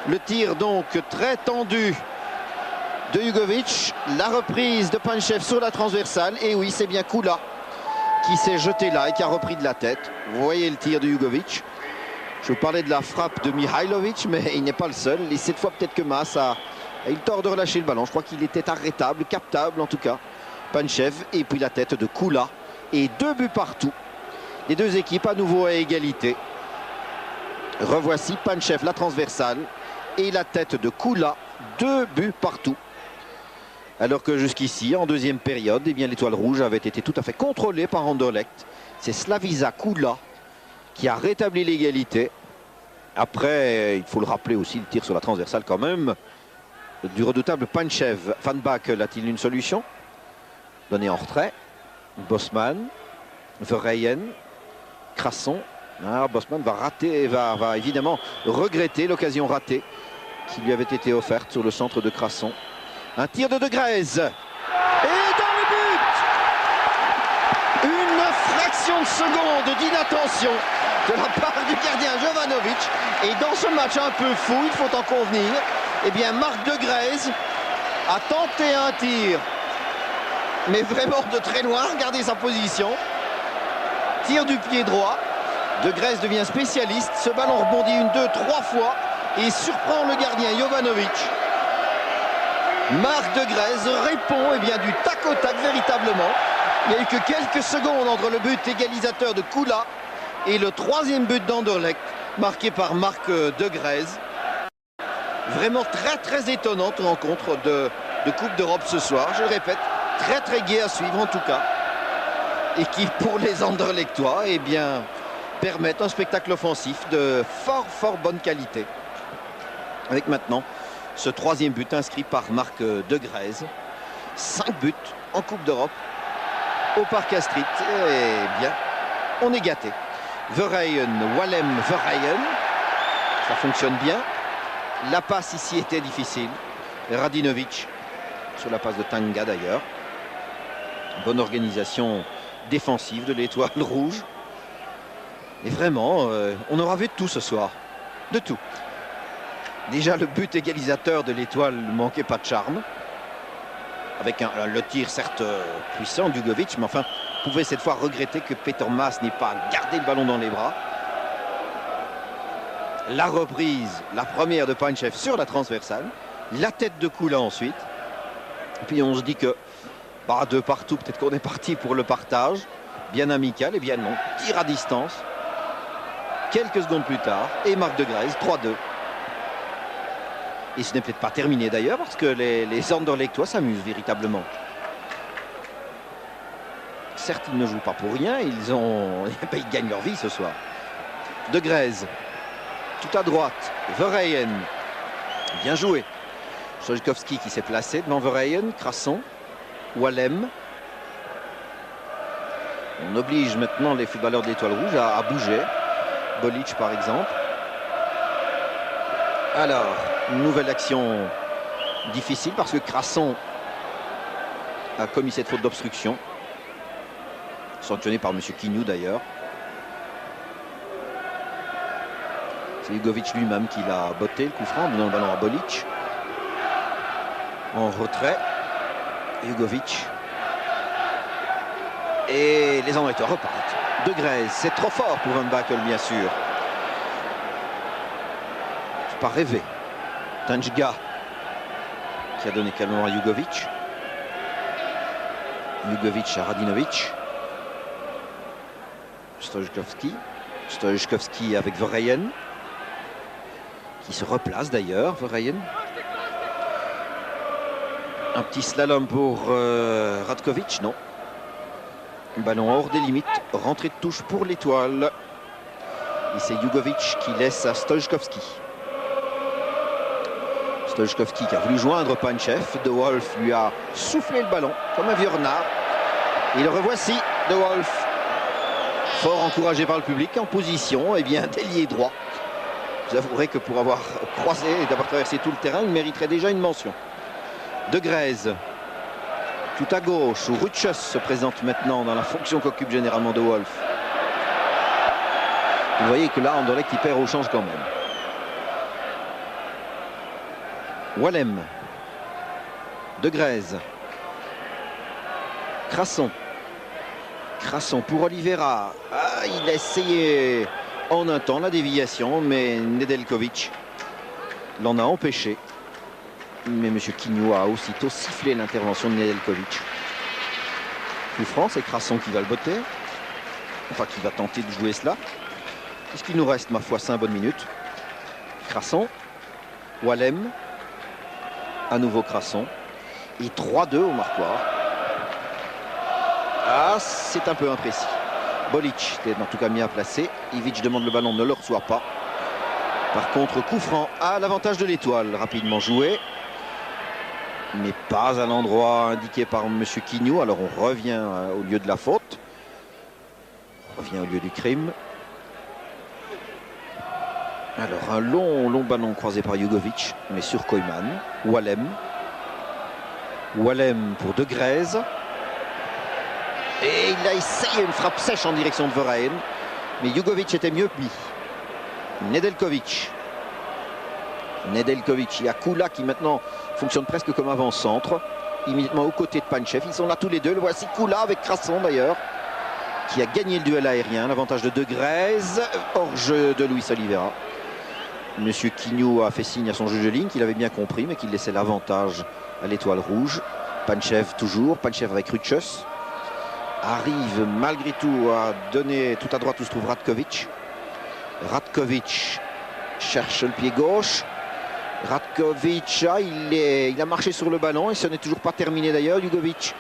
Le tir donc très tendu de Jugovic. La reprise de Panchev sur la transversale. Et oui, c'est bien Kula qui s'est jeté là et qui a repris de la tête. Vous voyez le tir de Jugovic. Je vous parlais de la frappe de Mihailovic, mais il n'est pas le seul. Et cette fois, peut-être que Maas a eu tort de relâcher le ballon. Je crois qu'il était arrêtable, captable en tout cas. Panchev et puis la tête de Kula. Et 2 buts partout. Les deux équipes à nouveau à égalité. Revoici Panchev, la transversale. Et la tête de Kula. 2 buts partout. Alors que jusqu'ici, en deuxième période, eh bien, l'Étoile Rouge avait été tout à fait contrôlée par Anderlecht. C'est Slavisa Kula qui a rétabli l'égalité. Après, il faut le rappeler aussi, le tir sur la transversale quand même, du redoutable Panchev. Van Baak a-t-il une solution? Donné en retrait. Bosman, Verheyen, Crasson. Ah, Bosman va rater, va évidemment regretter l'occasion ratée qui lui avait été offerte sur le centre de Crasson. Un tir de De Grez. Et dans le but! Une fraction de seconde d'inattention de la part du gardien Jovanovic. Et dans ce match un peu fou, il faut en convenir, eh bien Marc De Grez a tenté un tir, mais vraiment de très loin. Regardez sa position. Tir du pied droit. De Grez devient spécialiste. Ce ballon rebondit 1, 2, 3 fois et surprend le gardien Jovanovic. Marc De Grez répond eh bien, du tac au tac véritablement. Il n'y a eu que quelques secondes entre le but égalisateur de Kula et le 3e but d'Anderlecht, marqué par Marc De Grez. Vraiment très étonnante rencontre de Coupe d'Europe ce soir. Je le répète, très gai à suivre en tout cas. Et qui pour les Anderlechtois, eh bien, permettent un spectacle offensif de fort bonne qualité. Avec maintenant ce 3e but inscrit par Marc De Grèze. 5 buts en Coupe d'Europe au Parc Astrid. Eh bien, on est gâté. Verheyen, Wallem, Verheyen. Ça fonctionne bien. La passe ici était difficile. Radinovic sur la passe de Tanga d'ailleurs. Bonne organisation défensive de l'Étoile Rouge. Et vraiment, on aura vu de tout ce soir. De tout. Déjà, le but égalisateur de l'Étoile ne manquait pas de charme. Avec le tir certes puissant d'Jugovic, mais enfin, pouvait cette fois regretter que Peter Maas n'ait pas gardé le ballon dans les bras. La reprise, la première de Panchev sur la transversale. La tête de Kula ensuite. Et puis on se dit que, de partout, peut-être qu'on est parti pour le partage. Bien amical, et bien non. Tir à distance. Quelques secondes plus tard, et Marc De Grèze, 3-2. Et ce n'est peut-être pas terminé d'ailleurs, parce que les Anderlechtois s'amusent véritablement. Certes, ils ne jouent pas pour rien, ils gagnent leur vie ce soir. De Grèze, tout à droite, Verheyen, bien joué. Stojkovski qui s'est placé devant Verheyen, Crasson, Wallem. On oblige maintenant les footballeurs de l'Étoile Rouge à bouger. Bolic par exemple. Alors, une nouvelle action difficile parce que Crasson a commis cette faute d'obstruction. Sanctionné par M. Quignou d'ailleurs. C'est Jugovic lui-même qui l'a botté, le coup franc, donnant le ballon à Bolic. En retrait, Jugovic. Et les Anderlechtois repartent. De Grèze, c'est trop fort pour Van Bakel bien sûr. Faut pas rêver. Tanga qui a donné calmement à Jugovic. Jugovic à Radinovic. Stojkovski avec Verheyen qui se replace d'ailleurs. Verheyen. Un petit slalom pour Radkovic, non. Ballon hors des limites, rentrée de touche pour l'Étoile. Et c'est Jugovic qui laisse à Stojkovski. Stojkovski qui a voulu joindre Panchev. De Wolf lui a soufflé le ballon comme un vieux renard. Et le revoici, De Wolf. Fort encouragé par le public, en position, et bien d'ailier droit. Vous avouerez que pour avoir croisé et d'avoir traversé tout le terrain, il mériterait déjà une mention. De Grèze. Tout à gauche, où Rutschus se présente maintenant dans la fonction qu'occupe généralement De Wolf. Vous voyez que là, Anderlecht qui perd au change quand même. Wallem. De Grèze. Crasson. Crasson pour Oliveira. Il a essayé en un temps la déviation, mais Nedeljkovic l'en a empêché. Mais M. Quignou a aussitôt sifflé l'intervention de Nedeljkovic. Coup franc, c'est Crasson qui va le botter. Enfin, qui va tenter de jouer cela. Qu'est-ce qu'il nous reste, ma foi, 5 bonnes minutes. Crasson. Wallem. À nouveau Crasson. Et 3-2 au marquoir. C'est un peu imprécis. Bolic était en tout cas bien placé. Ivic demande le ballon, ne le reçoit pas. Par contre, coup franc à l'avantage de l'Étoile. Rapidement joué. Mais pas à l'endroit indiqué par M. Quignou. Alors on revient au lieu de la faute. On revient au lieu du crime. Alors un long ballon croisé par Jugovic, mais sur Koyman. Wallem. Wallem pour De Grèze. Et il a essayé une frappe sèche en direction de Verheyen. Mais Jugovic était mieux mis. Nedeljkovic. Nedeljkovic. Il y a Kula qui maintenant fonctionne presque comme avant-centre. Immédiatement aux côtés de Panchev. Ils sont là tous les deux. Le voici Kula avec Crasson d'ailleurs. Qui a gagné le duel aérien. L'avantage de Grèze. Hors-jeu de Luis Oliveira. Monsieur Quignou a fait signe à son juge de ligne qu'il avait bien compris, mais qu'il laissait l'avantage à l'Étoile Rouge. Panchev toujours. Panchev avec Rutschus. Arrive malgré tout à donner tout à droite où se trouve Radkovic. Radkovic cherche le pied gauche. Radkovic, il a marché sur le ballon et ce n'est toujours pas terminé d'ailleurs. Jugovic,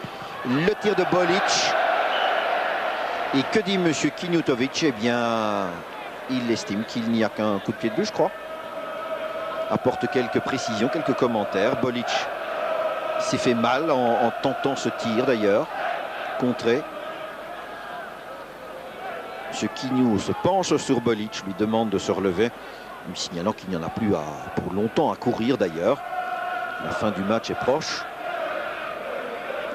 le tir de Bolic. Et que dit M. Kinutovic? Eh bien, il estime qu'il n'y a qu'un coup de pied de but, je crois. Apporte quelques précisions, quelques commentaires. Bolic s'est fait mal en tentant ce tir d'ailleurs. Contré. M. Quignou se penche sur Bolic, lui demande de se relever, lui signalant qu'il n'y en a plus pour longtemps à courir d'ailleurs. La fin du match est proche.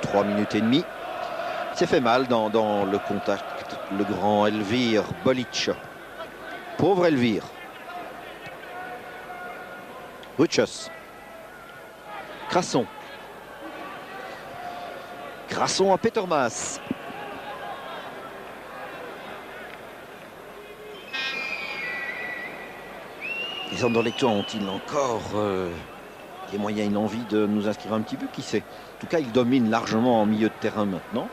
3 minutes et demie. Il s'est fait mal dans le contact. Le grand Elvire Bolic. Pauvre Elvire. Ruchos. Crasson. Crasson à Petermas. Les Anderlechtois ont-ils encore les moyens et l'envie de nous inscrire un petit peu? Qui sait? En tout cas, ils dominent largement en milieu de terrain maintenant.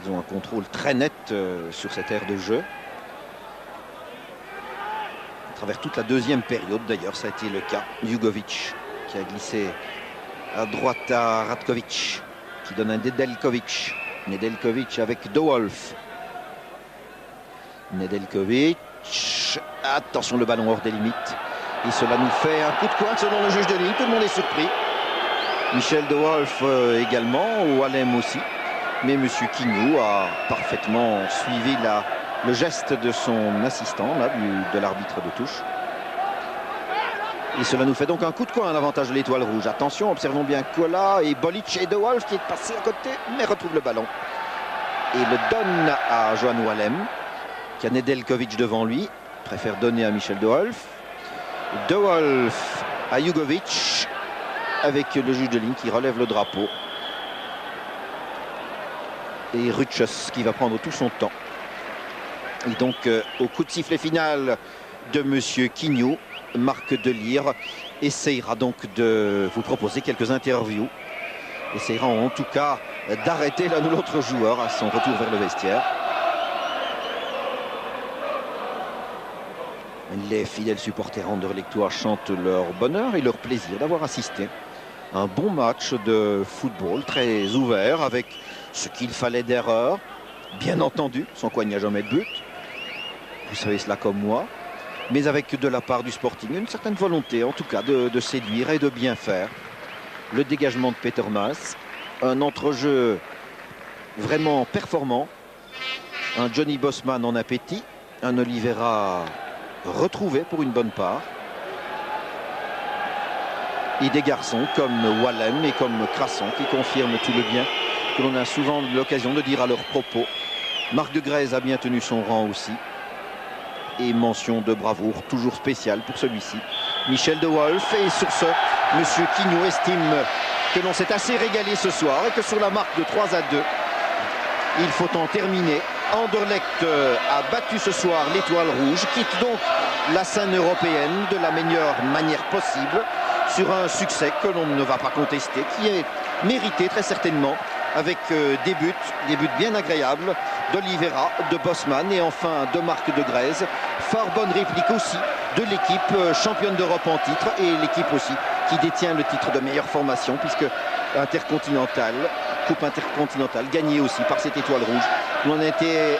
Ils ont un contrôle très net sur cette aire de jeu. À travers toute la deuxième période, d'ailleurs, ça a été le cas. Jugovic qui a glissé à droite à Ratkovic, qui donne un Nedeljkovic. Nedeljkovic avec De Wolf. Nedeljkovic. Attention, le ballon hors des limites. Et cela nous fait un coup de coin selon le juge de ligne. Tout le monde est surpris. Michel De Wolf également, Wallem aussi. Mais M. Quignou a parfaitement suivi le geste de son assistant, là, de l'arbitre de touche. Et cela nous fait donc un coup de coin à l'avantage de l'Étoile Rouge. Attention, observons bien Kola et Bolic et De Wolf qui est passé à côté, mais retrouve le ballon. Et le donne à Johan Wallem, qui a Nedeljkovic devant lui. Préfère donner à Michel De Wolf. De Wolf à Jugovic, avec le juge de ligne qui relève le drapeau. Et Ruchos qui va prendre tout son temps. Et donc au coup de sifflet final de M. Quignou, Marc Delire essayera donc de vous proposer quelques interviews. Essayera en tout cas d'arrêter l'un ou l'autre joueur à son retour vers le vestiaire. Les fidèles supporters anderlechtois chantent leur bonheur et leur plaisir d'avoir assisté à un bon match de football très ouvert avec ce qu'il fallait d'erreurs, bien entendu, sans quoi il n'y a jamais de but. Vous savez cela comme moi, mais avec de la part du Sporting une certaine volonté en tout cas de séduire et de bien faire. Le dégagement de Petermas, un entrejeu vraiment performant, un Johnny Bosman en appétit, un Oliveira retrouvé pour une bonne part. Et des garçons comme Wallem et comme Crasson qui confirment tout le bien que l'on a souvent l'occasion de dire à leurs propos. Marc de Grèze a bien tenu son rang aussi. Et mention de bravoure toujours spéciale pour celui-ci. Michel De Wolf. Et sur ce, M. Quignou estime que l'on s'est assez régalé ce soir et que sur la marque de 3-2, il faut en terminer. Anderlecht a battu ce soir l'Étoile Rouge, quitte donc la scène européenne de la meilleure manière possible sur un succès que l'on ne va pas contester, qui est mérité très certainement, avec des buts bien agréables d'Oliveira, de Bosman et enfin de Marc de Grèze. Fort bonne réplique aussi de l'équipe championne d'Europe en titre et l'équipe aussi qui détient le titre de meilleure formation puisque Coupe intercontinentale gagnée aussi par cette Étoile Rouge. On a été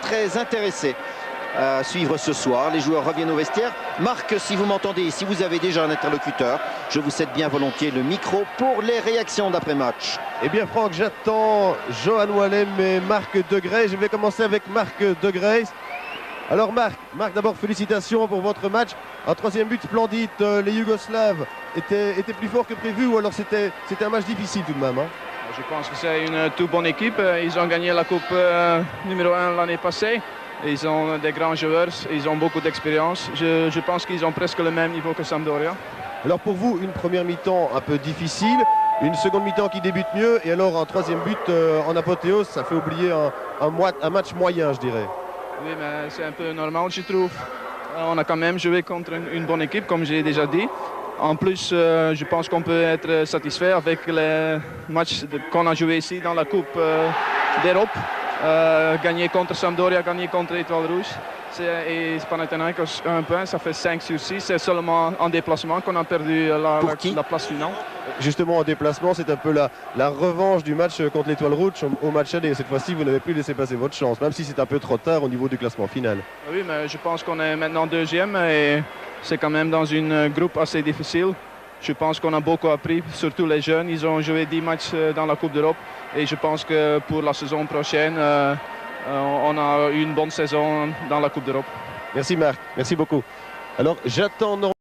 très intéressés à suivre ce soir. Les joueurs reviennent au vestiaire. Marc, si vous m'entendez, si vous avez déjà un interlocuteur, je vous cède bien volontiers le micro pour les réactions d'après-match. Eh bien Franck, j'attends Johan Wallem et Marc de Grèze. Je vais commencer avec Marc de Grèze. Alors Marc d'abord félicitations pour votre match. Un troisième but splendide. Les Yougoslaves étaient plus forts que prévu ou alors c'était un match difficile tout de même hein? Je pense que c'est une toute bonne équipe. Ils ont gagné la Coupe numéro 1 l'année passée. Ils ont des grands joueurs, ils ont beaucoup d'expérience. Je pense qu'ils ont presque le même niveau que Sampdoria. Alors pour vous, une première mi-temps un peu difficile, une seconde mi-temps qui débute mieux et alors un troisième but en apothéose, ça fait oublier un match moyen, je dirais. Oui, mais c'est un peu normal, je trouve. On a quand même joué contre une bonne équipe, comme j'ai déjà dit. En plus, je pense qu'on peut être satisfait avec les matchs qu'on a joué ici dans la Coupe d'Europe. Gagner contre Sampdoria, gagner contre Étoile Rouge. Et Panathinaikos 1 point, ça fait 5 sur 6. C'est seulement en déplacement qu'on a perdu la place finale. Justement, en déplacement, c'est un peu la revanche du match contre l'Étoile Rouge au match aller. Cette fois-ci, vous n'avez plus laissé passer votre chance, même si c'est un peu trop tard au niveau du classement final. Oui, mais je pense qu'on est maintenant deuxième et c'est quand même dans une groupe assez difficile. Je pense qu'on a beaucoup appris, surtout les jeunes. Ils ont joué 10 matchs dans la Coupe d'Europe et je pense que pour la saison prochaine, on a une bonne saison dans la Coupe d'Europe. Merci Marc, merci beaucoup. Alors j'attends